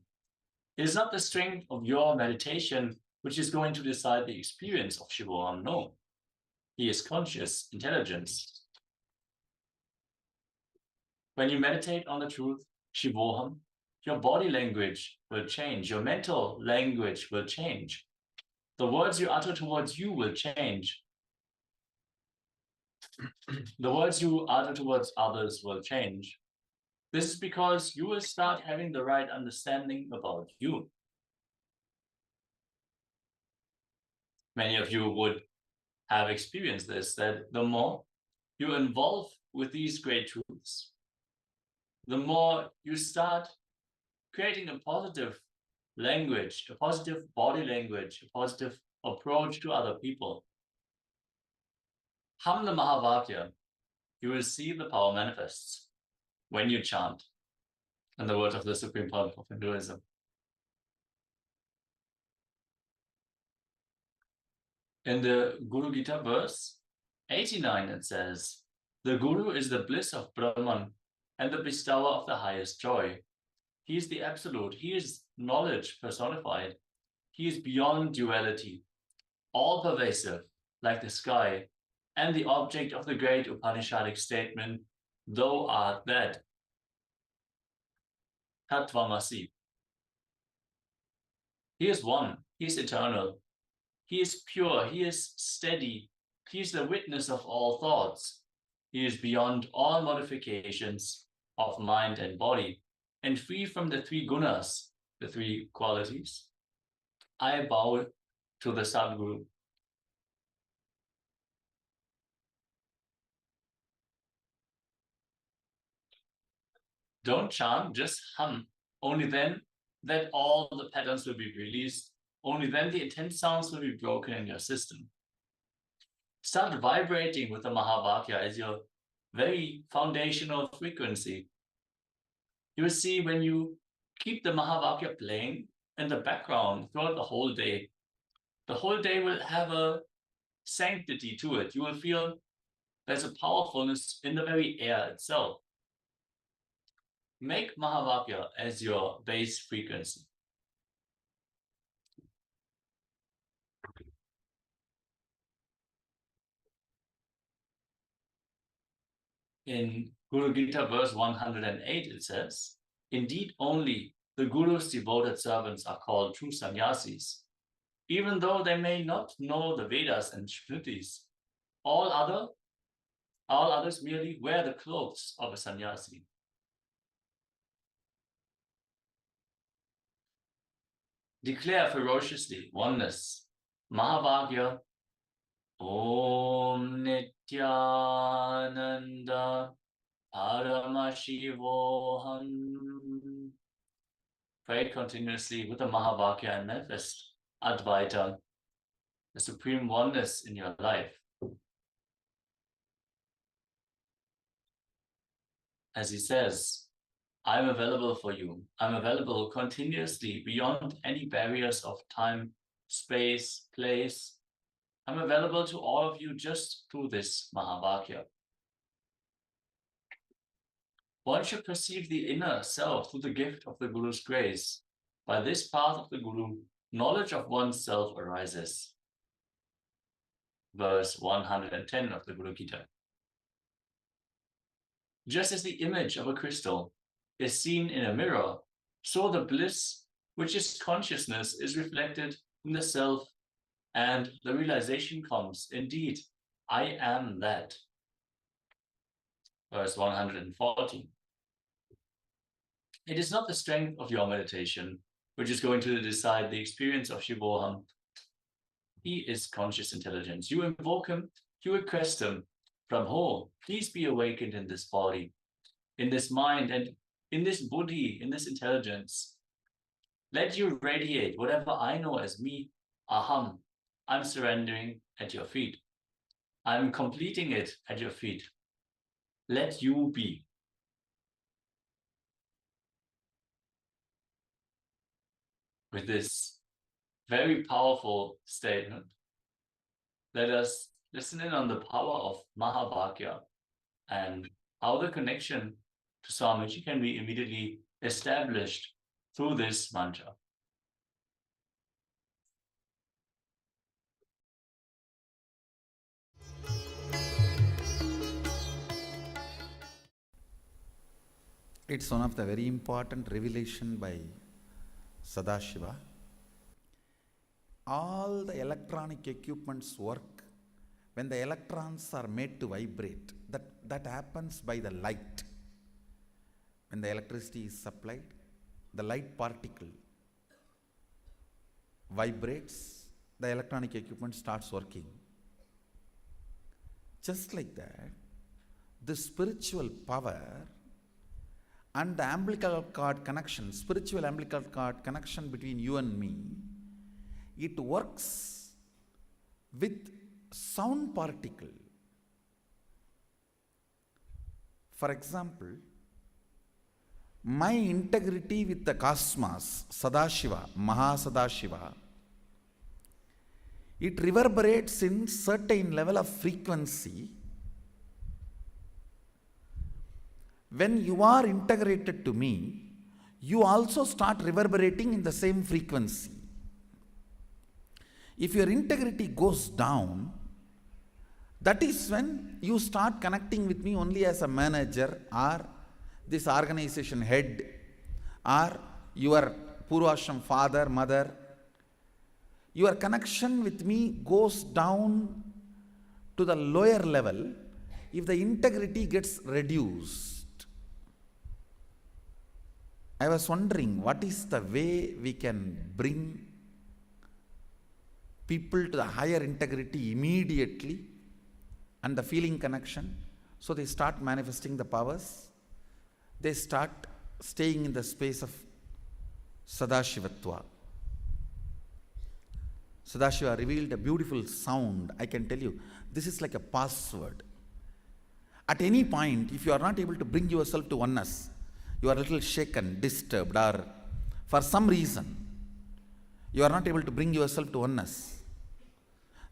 it is not the strength of your meditation which is going to decide the experience of Shivoham. No. He is conscious intelligence. When you meditate on the truth, Shivoham, your body language will change. Your mental language will change. The words you utter towards you will change. The words you utter towards others will change. This is because you will start having the right understanding about you. Many of you would have experienced this, that the more you involve with these great truths, the more you start creating a positive language, a positive body language, a positive approach to other people. Hum the Mahavakya, you will see the power manifests when you chant in the words of the Supreme Pontiff of Hinduism. In the Guru Gita verse 89, it says, the Guru is the bliss of Brahman and the bestower of the highest joy. He is the absolute. He is knowledge personified. He is beyond duality, all pervasive, like the sky, and the object of the great Upanishadic statement, thou art that. Tattvamasi. He is one. He is eternal. He is pure. He is steady. He is the witness of all thoughts. He is beyond all modifications of mind and body, and free from the three gunas, the three qualities. I bow to the Sadguru. Don't chant, just hum. Only then that all the patterns will be released. Only then the intense sounds will be broken in your system. Start vibrating with the Mahavakya as your very foundational frequency. You will see when you keep the Mahavakya playing in the background throughout the whole day will have a sanctity to it. You will feel there's a powerfulness in the very air itself. Make Mahavakya as your base frequency. In Guru Gita verse 108, it says, indeed only the Guru's devoted servants are called true sannyasis, even though they may not know the Vedas and Shrutis. All others merely wear the clothes of a sannyasi. Declare ferociously oneness, Mahavakya, Om Nithyananda Paramashivoham. Pray continuously with the Mahavakya and manifest Advaita, the supreme oneness in your life. as he says, I'm available for you. I'm available continuously beyond any barriers of time, space, place. I'm available to all of you just through this Mahavakya. One should perceive the inner self through the gift of the Guru's grace. By this path of the Guru, knowledge of oneself arises. Verse 110 of the Guru Gita. Just as the image of a crystal is seen in a mirror, so the bliss, which is consciousness, is reflected in the self, and the realization comes, indeed, I am that. Verse 114. It is not the strength of your meditation which is going to decide the experience of Shivoham. He is conscious intelligence. You invoke him, you request him, Prabhu, please be awakened in this body, in this mind, and in this buddhi, in this intelligence. Let you radiate whatever I know as me, aham. I'm surrendering at your feet. I'm completing it at your feet. Let you be. With this very powerful statement, let us listen in on the power of Mahavakya and how the connection to Swamiji can be immediately established through this mantra. It's one of the very important revelation by Sadashiva. All the electronic equipments work when the electrons are made to vibrate. That happens by the light. When the electricity is supplied, the light particle vibrates, the electronic equipment starts working. Just like that, the spiritual power and the umbilical cord connection, spiritual umbilical cord connection between you and me, it works with sound particle. For example, my integrity with the cosmos, Sadashiva, Mahasadashiva, it reverberates in certain level of frequency. When you are integrated to me, you also start reverberating in the same frequency. If your integrity goes down, that is when you start connecting with me only as a manager or this organization head or your Purvashram father, mother. Your connection with me goes down to the lower level if the integrity gets reduced. I was wondering, what is the way we can bring people to the higher integrity immediately and the feeling connection? So they start manifesting the powers. They start staying in the space of Sadashivatva. Sadashiva revealed a beautiful sound. I can tell you, this is like a password. At any point, if you are not able to bring yourself to oneness, you are a little shaken, disturbed, or for some reason, you are not able to bring yourself to oneness.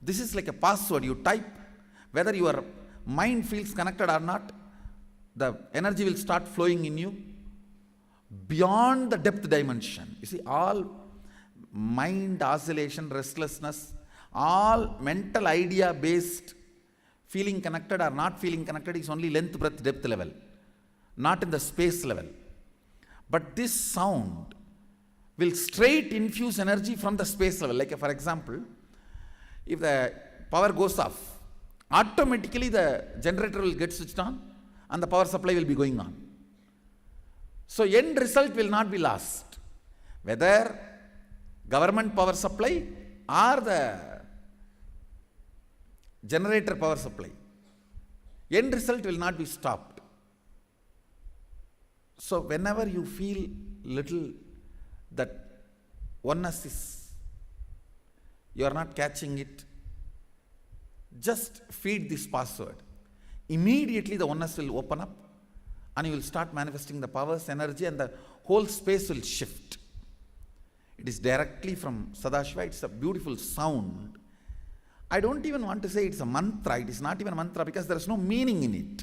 This is like a password. You type, whether your mind feels connected or not, the energy will start flowing in you beyond the depth dimension. You see, all mind oscillation, restlessness, all mental idea based feeling connected or not feeling connected is only length, breadth, depth level, not in the space level. But this sound will straight infuse energy from the space level. Like for example, if the power goes off, automatically the generator will get switched on and the power supply will be going on. So end result will not be lost. Whether government power supply or the generator power supply, end result will not be stopped. So whenever you feel little that oneness is, you are not catching it, just feed this password. Immediately the oneness will open up and you will start manifesting the powers, energy, and the whole space will shift. It is directly from Sadashiva. It's a beautiful sound. I don't even want to say it's a mantra. It is not even a mantra because there is no meaning in it.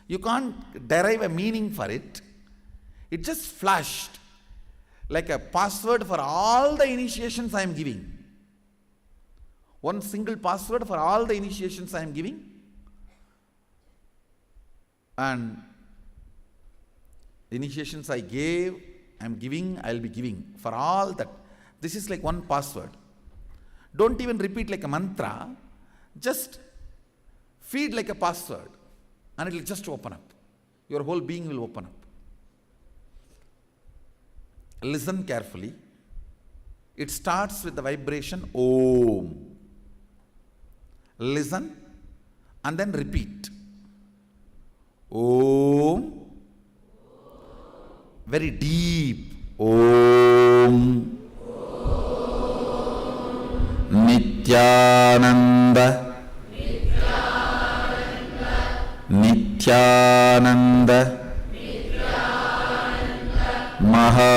You can't derive a meaning for it. It just flashed like a password for all the initiations I am giving. One single password for all the initiations I am giving. And the initiations I gave, I am giving, I will be giving. For all that. This is like one password. Don't even repeat like a mantra. Just feed like a password. And it will just open up. Your whole being will open up. Listen carefully. It starts with the vibration Om. Listen and then repeat. Om. Very deep. Om. Nithyananda. Nithyananda. Maha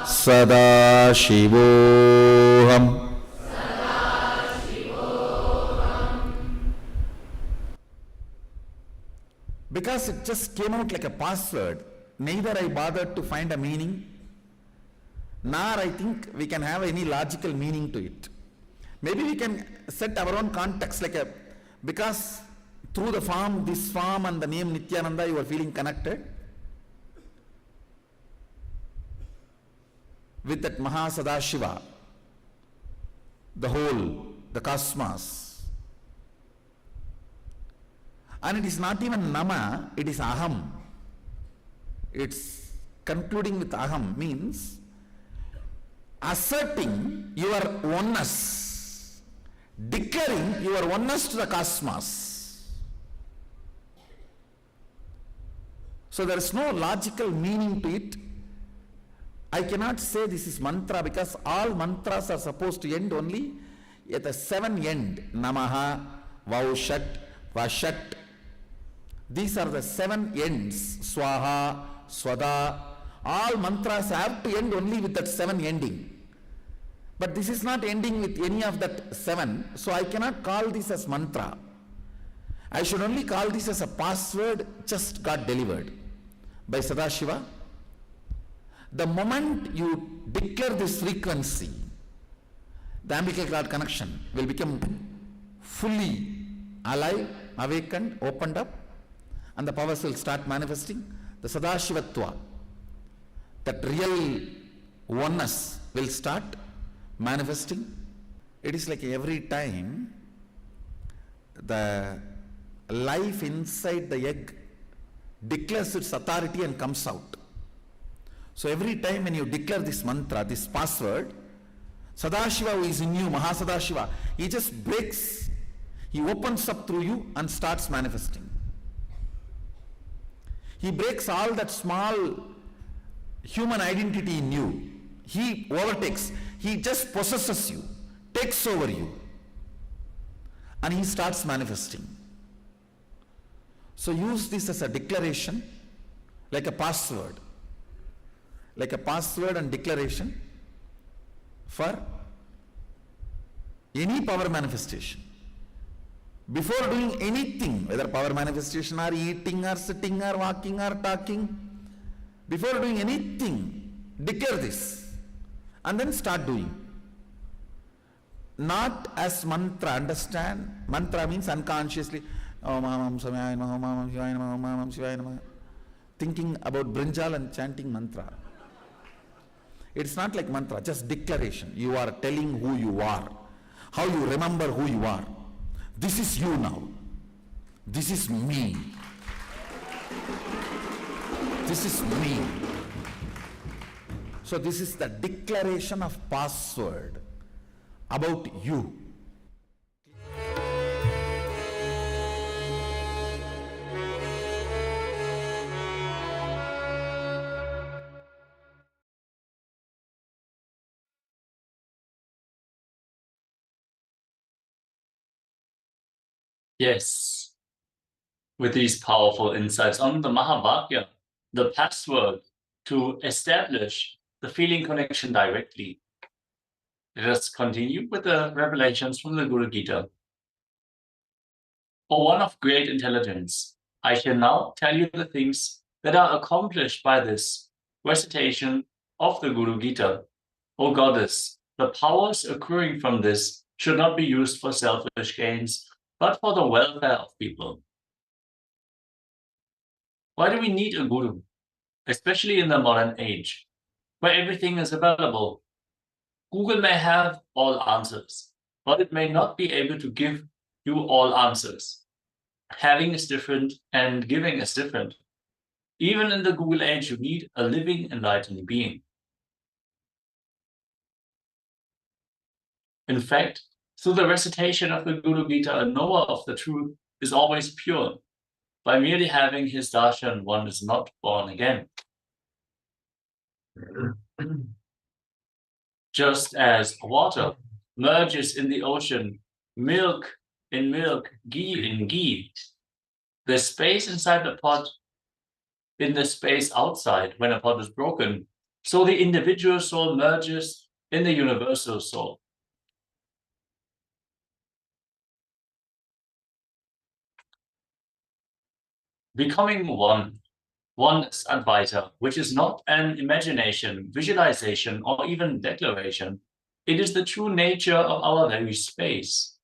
Sadashivoham. Because it just came out like a password, neither I bothered to find a meaning, nor I think we can have any logical meaning to it. Maybe we can set our own context like a, because through the form, this form and the name Nithyananda, you are feeling connected with that Maha Sadashiva, the whole, the cosmos. And it is not even Nama, it is Aham. It's concluding with Aham, means asserting your oneness, declaring your oneness to the cosmos. So there is no logical meaning to it. I cannot say this is mantra because all mantras are supposed to end only at the 7 end. Namaha, Vaushat, Vashat. These are the 7 ends. Swaha, Swada. All mantras have to end only with that 7 ending. But this is not ending with any of that 7. So I cannot call this as mantra. I should only call this as a password just got delivered by Sadashiva. The moment you declare this frequency, the umbilical cord connection will become fully alive, awakened, opened up, and the powers will start manifesting. The Sadashivatva, that real oneness will start manifesting. It is like every time the life inside the egg declares its authority and comes out. So every time when you declare this mantra, this password, Sadashiva who is in you, Mahasadashiva, he just breaks, he opens up through you and starts manifesting. He breaks all that small human identity in you. He overtakes, he just possesses you, takes over you, and he starts manifesting. So use this as a declaration, like a password. Like a password and declaration for any power manifestation. Before doing anything, whether power manifestation or eating or sitting or walking or talking, before doing anything, declare this and then start doing. Not as mantra, understand? Mantra means unconsciously, thinking about brinjal and chanting mantra. It's not like mantra, just declaration. You are telling who you are, how you remember who you are. This is you now. This is me. This is me. So this is the declaration of password about you. Yes. with these powerful insights on the Mahavakya, the password to establish the feeling connection directly. Let us continue with the revelations from the Guru Gita. O one of great intelligence, I shall now tell you the things that are accomplished by this recitation of the Guru Gita. O Goddess, the powers accruing from this should not be used for selfish gains, but for the welfare of people. Why do we need a guru, especially in the modern age, where everything is available? Google may have all answers, but it may not be able to give you all answers. Having is different and giving is different. Even in the Google age, you need a living, enlightened being. In fact, through the recitation of the Guru Gita, a knower of the truth is always pure. By merely having his darshan, one is not born again. Just as water merges in the ocean, milk in milk, ghee in ghee, the space inside the pot in the space outside when a pot is broken, so the individual soul merges in the universal soul. Becoming one is Advaita, which is not an imagination, visualization, or even declaration. It is the true nature of our very space.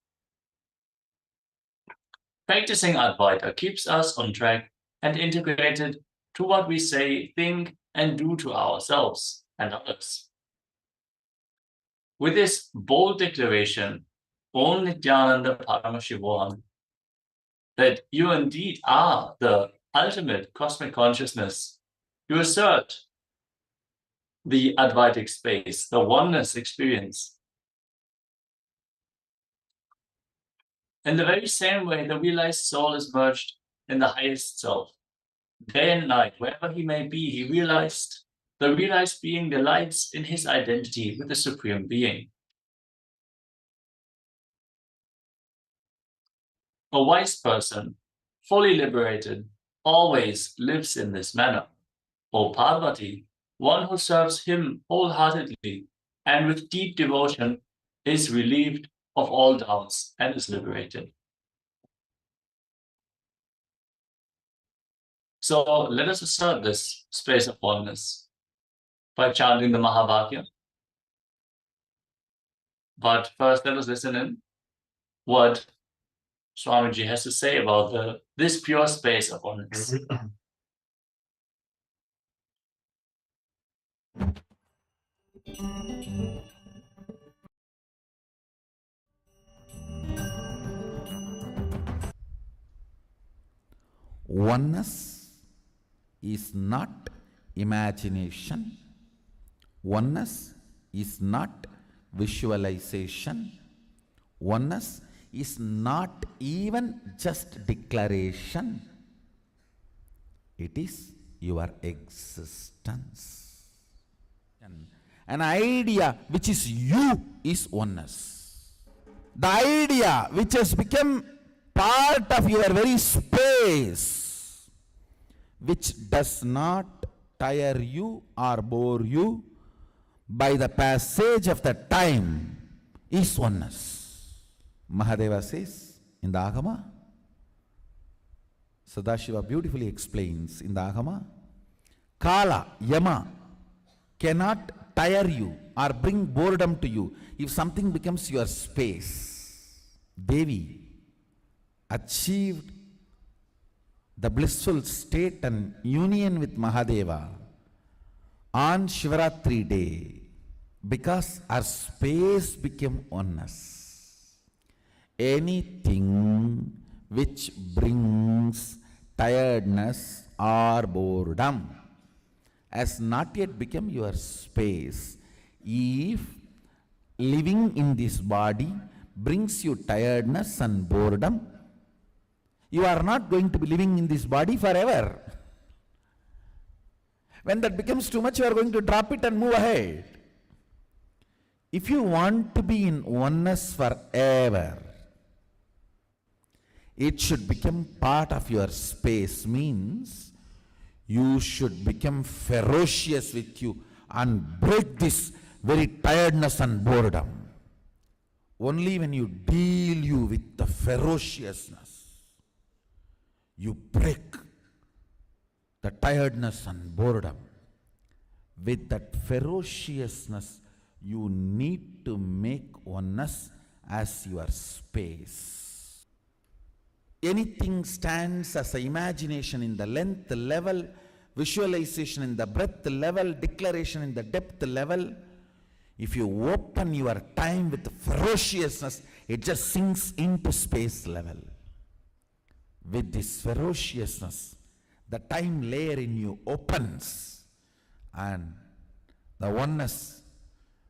Practicing Advaita keeps us on track and integrated to what we say, think, and do to ourselves and others. With this bold declaration, Om Nithyananda Paramashivoham, that you indeed are the ultimate cosmic consciousness, you assert the Advaitic space, the oneness experience. In the very same way, the realized soul is merged in the highest self. Day and night, wherever he may be, the realized being delights in his identity with the Supreme Being. A wise person, fully liberated, always lives in this manner. O Parvati, one who serves him wholeheartedly and with deep devotion is relieved of all doubts and is liberated. So let us assert this space of oneness by chanting the Mahavakya. But first, let us listen in what Swamiji has to say about this pure space of oneness. Oneness is not imagination. Oneness is not visualization. Oneness is not even just declaration. It is your existence. An idea which is you is oneness. The idea which has become part of your very space, which does not tire you or bore you by the passage of the time, is oneness. Mahadeva says in the Agama, Sadashiva beautifully explains in the Agama, Kala, Yama cannot tire you or bring boredom to you if something becomes your space. Devi achieved the blissful state and union with Mahadeva on Shivaratri day because our space became oneness. Anything which brings tiredness or boredom has not yet become your space. If living in this body brings you tiredness and boredom, you are not going to be living in this body forever. When that becomes too much, you are going to drop it and move ahead. If you want to be in oneness forever, it should become part of your space, means you should become ferocious with you and break this very tiredness and boredom. Only when you deal you with the ferociousness, you break the tiredness and boredom. With that ferociousness, you need to make oneness as your space. Anything stands as an imagination in the length level, visualization in the breadth level, declaration in the depth level. If you open your time with ferociousness, it just sinks into space level. With this ferociousness, the time layer in you opens, and the oneness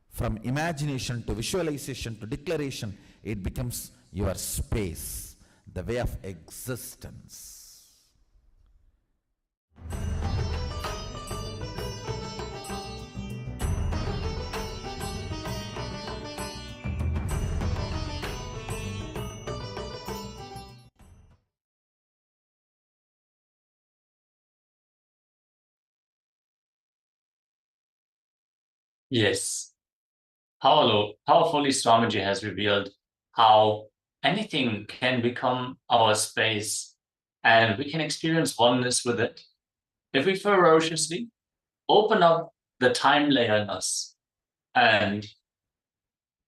from imagination to visualization to declaration, it becomes your space, the way of existence. Yes. Powerfully Swamiji has revealed how anything can become our space and we can experience oneness with it if we ferociously open up the time layer in us and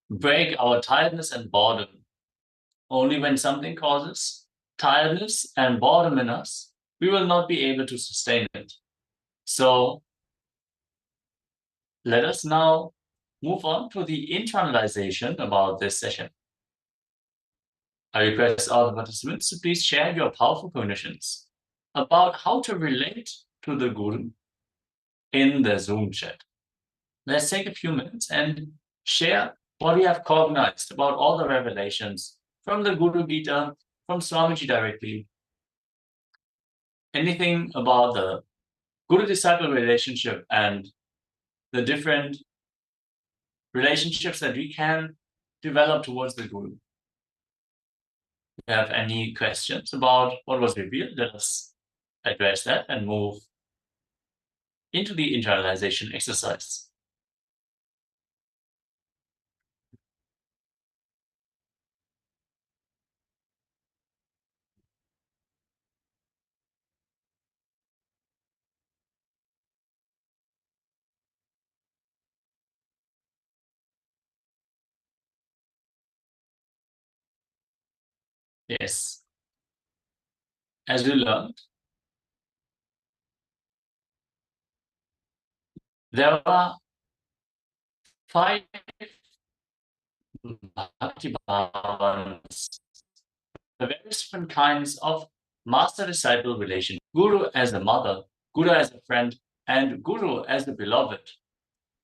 break our tiredness and boredom. Only when something causes tiredness and boredom in us, we will not be able to sustain it. So let us now move on to the internalization about this session. I request all the participants to please share your powerful cognitions about how to relate to the Guru in the Zoom chat. Let's take a few minutes and share what we have cognized about all the revelations from the Guru Gita, from Swamiji directly. Anything about the Guru-disciple relationship and the different relationships that we can develop towards the Guru. If you have any questions about what was revealed, let us address that and move into the internalization exercise. Yes. As we learned, there are 5 Bhakti Bhavans, the various different kinds of master-disciple relation. Guru as a mother, Guru as a friend, and Guru as the beloved.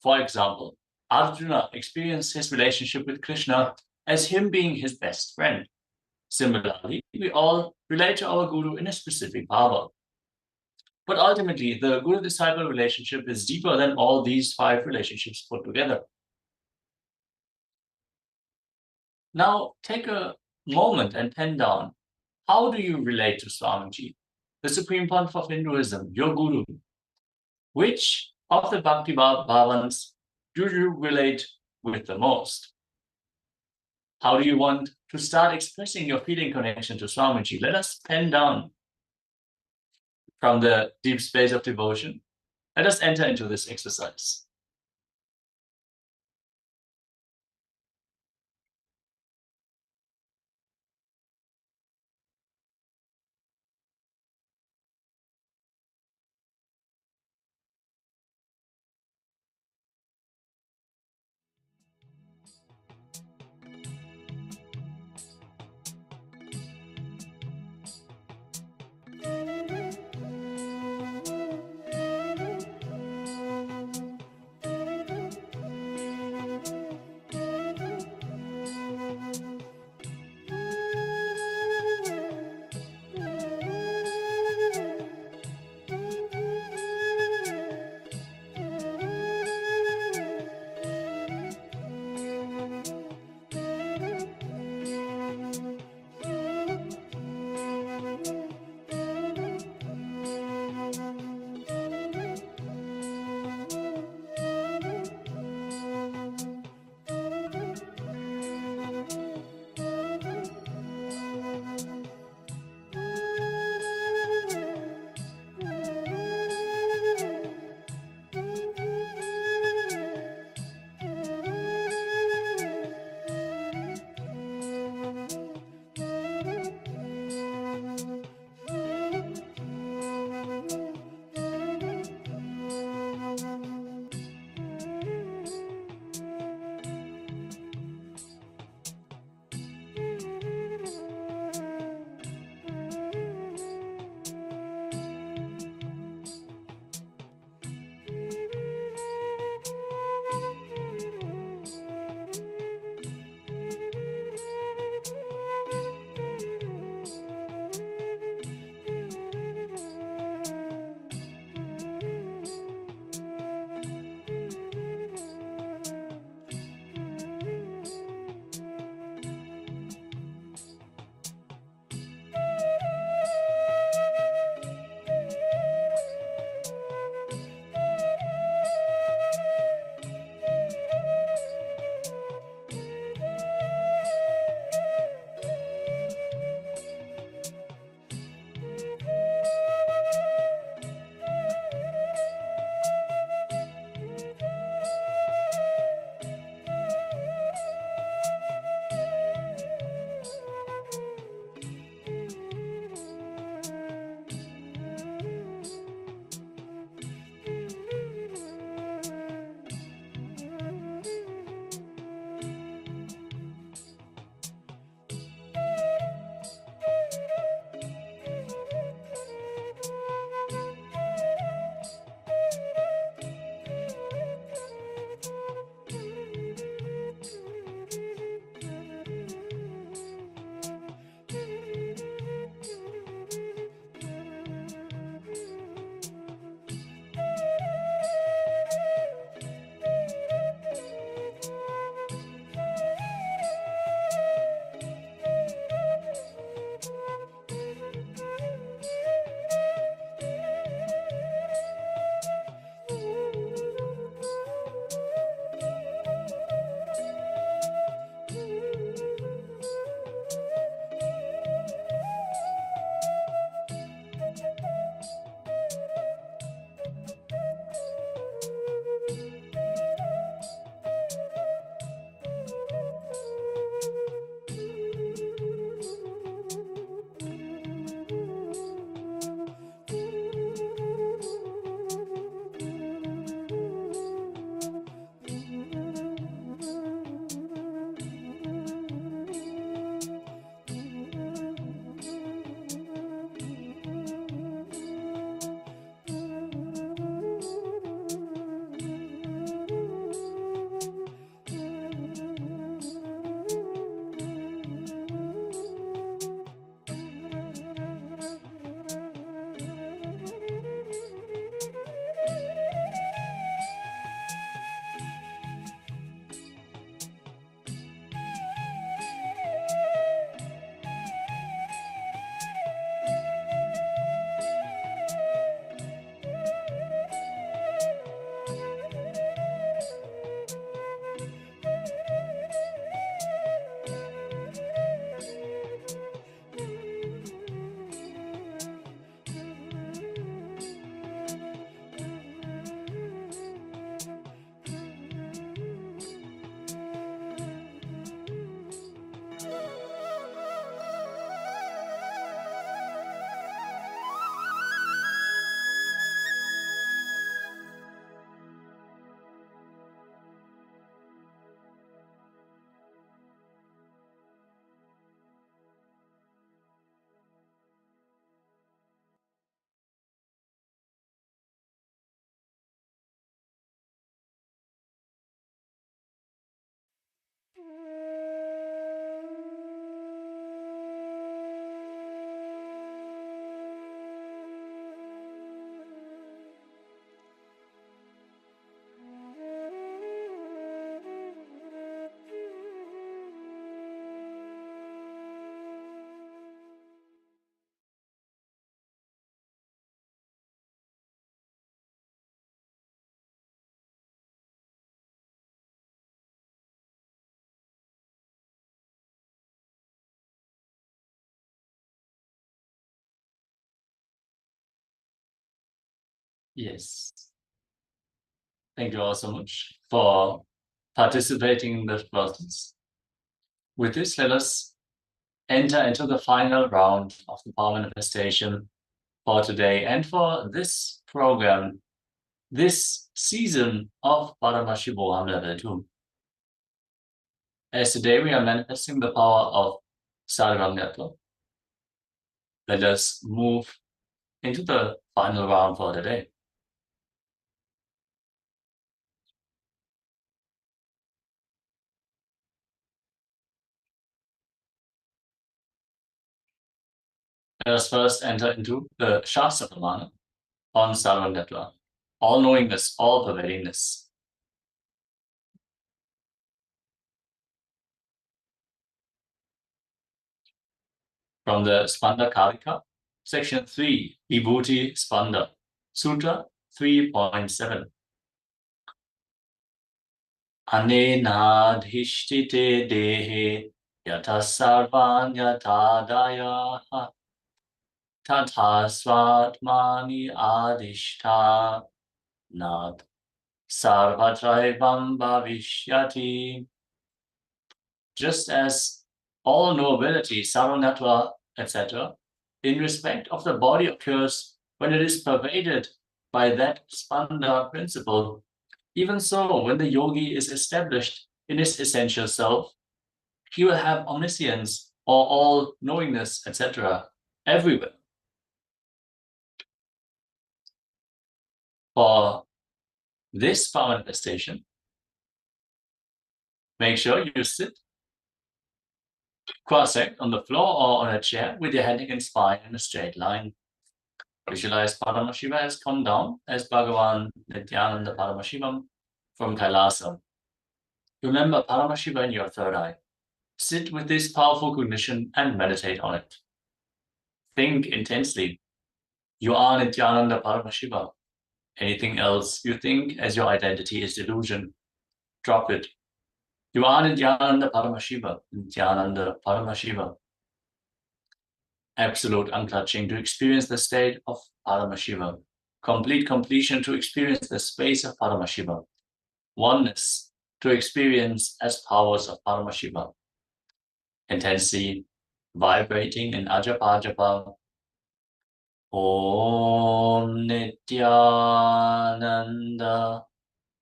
For example, Arjuna experienced his relationship with Krishna as him being his best friend. Similarly, we all relate to our Guru in a specific bhava. But ultimately, the Guru-disciple relationship is deeper than all these 5 relationships put together. Now, take a moment and pen down. How do you relate to Swamiji, the Supreme Pontiff of Hinduism, your Guru? Which of the Bhakti Bhavans do you relate with the most? How do you want to start expressing your feeling connection to Swamiji? Let us pen down from the deep space of devotion. Let us enter into this exercise. Yes. Thank you all so much for participating in this process. With this, let us enter into the final round of the power manifestation for today and for this program, this season of Paramashivoham Level-2. As today we are manifesting the power of Sarvamyatva, let us move into the final round for today. Let us first enter into the Shastra Pramana on Sarvamyatva, all-knowingness, all-pervadingness. From the Spanda Karika, section 3, Vibhuti Spanda, Sutra 3.7. Anenadhishtite dehe yata sarvanyatadaya tata svatmani adhishta nat sarvatraivam bhavishyati. Just as all knowability, sarvanatva, etc., in respect of the body occurs when it is pervaded by that spanda principle, even so, when the yogi is established in his essential self, he will have omniscience or all-knowingness, etc., everywhere. For this power manifestation, make sure you sit cross-legged on the floor or on a chair with your head and spine in a straight line. Visualize Paramashiva has come down as Bhagavan Nithyananda Paramashivam from KAILASA. Remember Paramashiva in your third eye. Sit with this powerful cognition and meditate on it. Think intensely. You are Nithyananda Paramashiva. Anything else you think as your identity is delusion. Drop it. You are Nithyananda Paramashiva. Nithyananda Paramashiva. Absolute unclutching to experience the state of Paramashiva. Complete completion to experience the space of Paramashiva. Oneness to experience as powers of Paramashiva. Intensely vibrating in Ajapa Japa. Om Nithyananda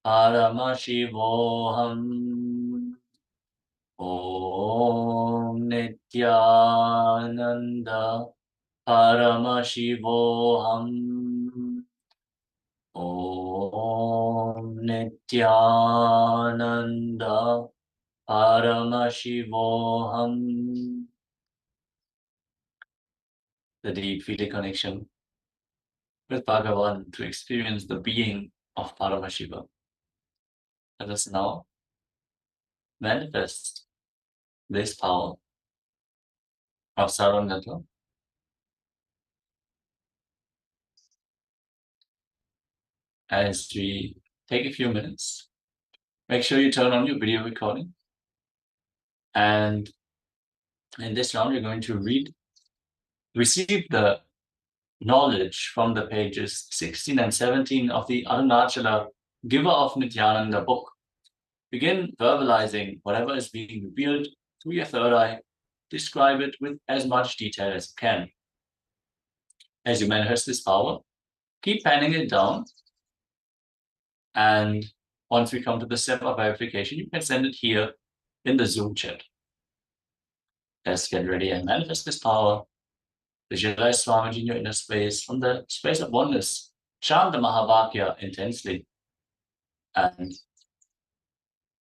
Paramashivoham. Om Nithyananda Paramashivoham. Om Nithyananda Paramashivoham. The deep feeling connection with Bhagavan to experience the being of Paramashiva. Let us now manifest this power of Sarvangatva as we take a few minutes. Make sure you turn on your video recording. And in this round, you're going to receive the knowledge from the pages 16 and 17 of the Arunachala Giver of Nithyananda book. Begin verbalizing whatever is being revealed through your third eye. Describe it with as much detail as you can. As you manifest this power, keep penning it down. And once we come to the step of verification, you can send it here in the Zoom chat. Let's get ready and manifest this power. Visualize Swamiji in your inner space from the space of oneness. Chant the Mahavakya intensely. And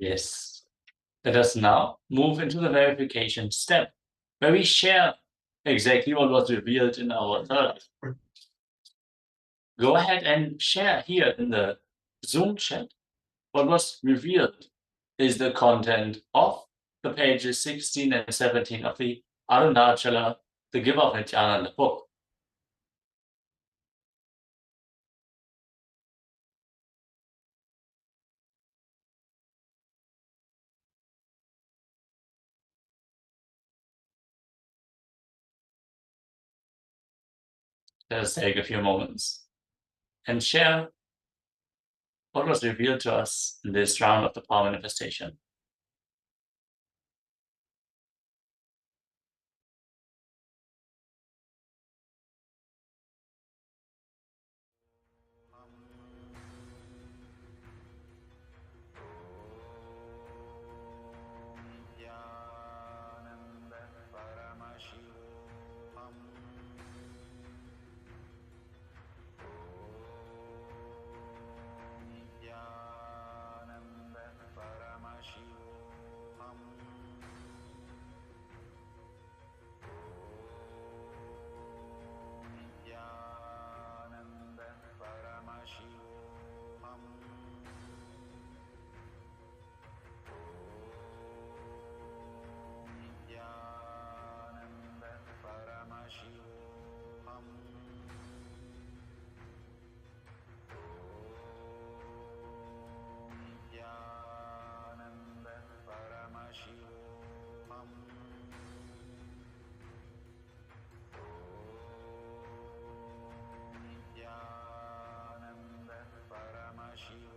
Yes. Let us now move into the verification step, where we share exactly what was revealed in our third. Go ahead and share here in the Zoom chat what was revealed is the content of the pages 16 and 17 of the Arunachala, the Giver of Nithyananda book. Let us take a few moments and share what was revealed to us in this round of the power manifestation. Paramashivoham Nithyananda Paramashivoham Nithyananda Paramashivoham Nithyananda Paramashivoham Nithyananda Paramashivoham Nithyananda Paramashivoham.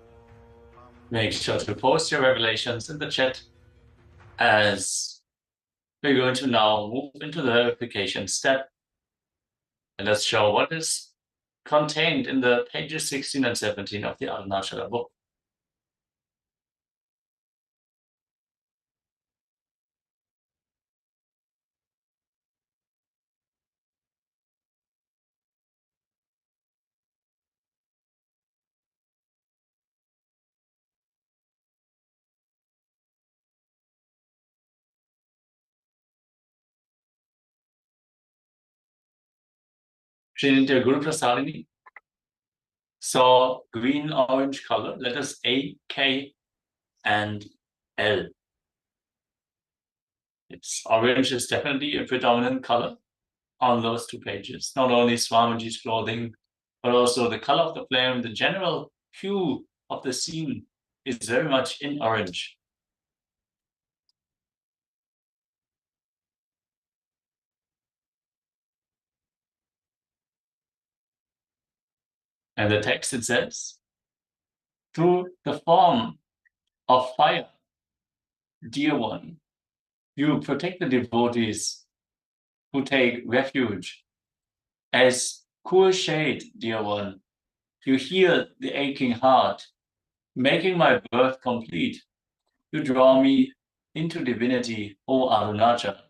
Make sure to post your revelations in the chat as we're going to now move into the verification step. And let's show what is contained in the pages 16 and 17 of the Arunachala book. Srinitya Guru Prasadini saw green-orange color, letters A, K, and L. Orange is definitely a predominant color on those two pages. Not only Swamiji's clothing, but also the color of the flame, the general hue of the scene is very much in orange. And the text, it says, through the form of fire, dear one, you protect the devotees who take refuge. As cool shade, dear one, you heal the aching heart, making my birth complete. You draw me into divinity, O Arunachala.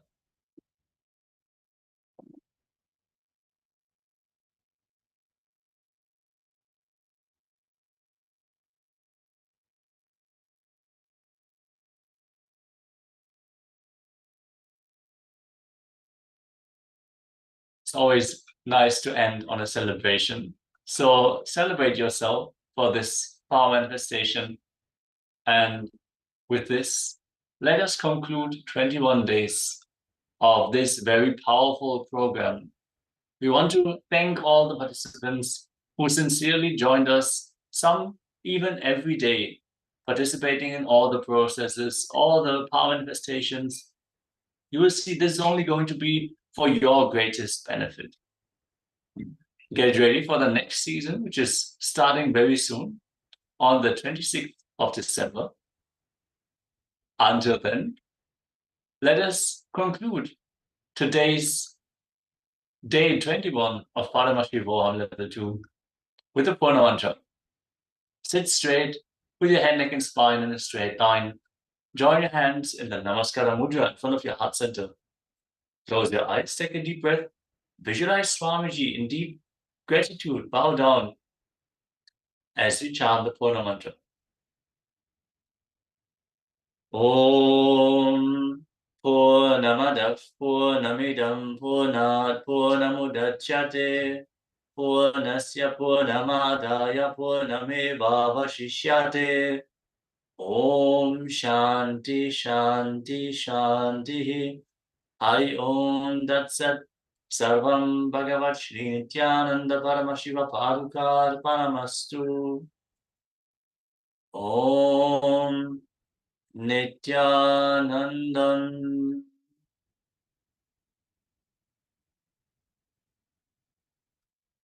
It's always nice to end on a celebration. So celebrate yourself for this power manifestation. And with this, let us conclude 21 days of this very powerful program. We want to thank all the participants who sincerely joined us, some even every day, participating in all the processes, all the power manifestations. You will see this is only going to be for your greatest benefit. Get ready for the next season, which is starting very soon on the 26th of December. Until then, let us conclude today's day 21 of Paramashivoham Level-2 with a Purna mantra. Sit straight with your head, neck, and spine in a straight line. Join your hands in the Namaskara Mudra in front of your heart center. Close your eyes, take a deep breath. Visualize Swamiji in deep gratitude. Bow down as we chant the Purna mantra. Om Purnamadav Purnamidam Purnat Purnamudachyate Purnasya Purnamadaya Purnamevavashishyate Om Shanti Shanti Shanti Hari Om Tat Sat Sarvam Bhagavat Shri Nithyananda Paramashiva Parukar Paramastu Om Nityanandam.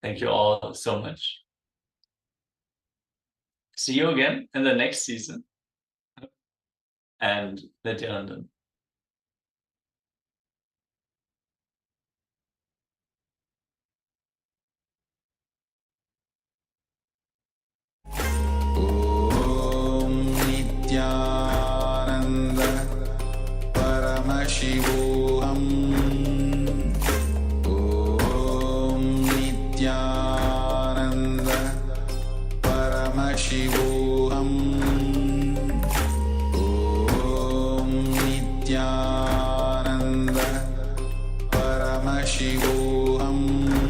Thank you all so much. See you again in the next season. And Nityanandam.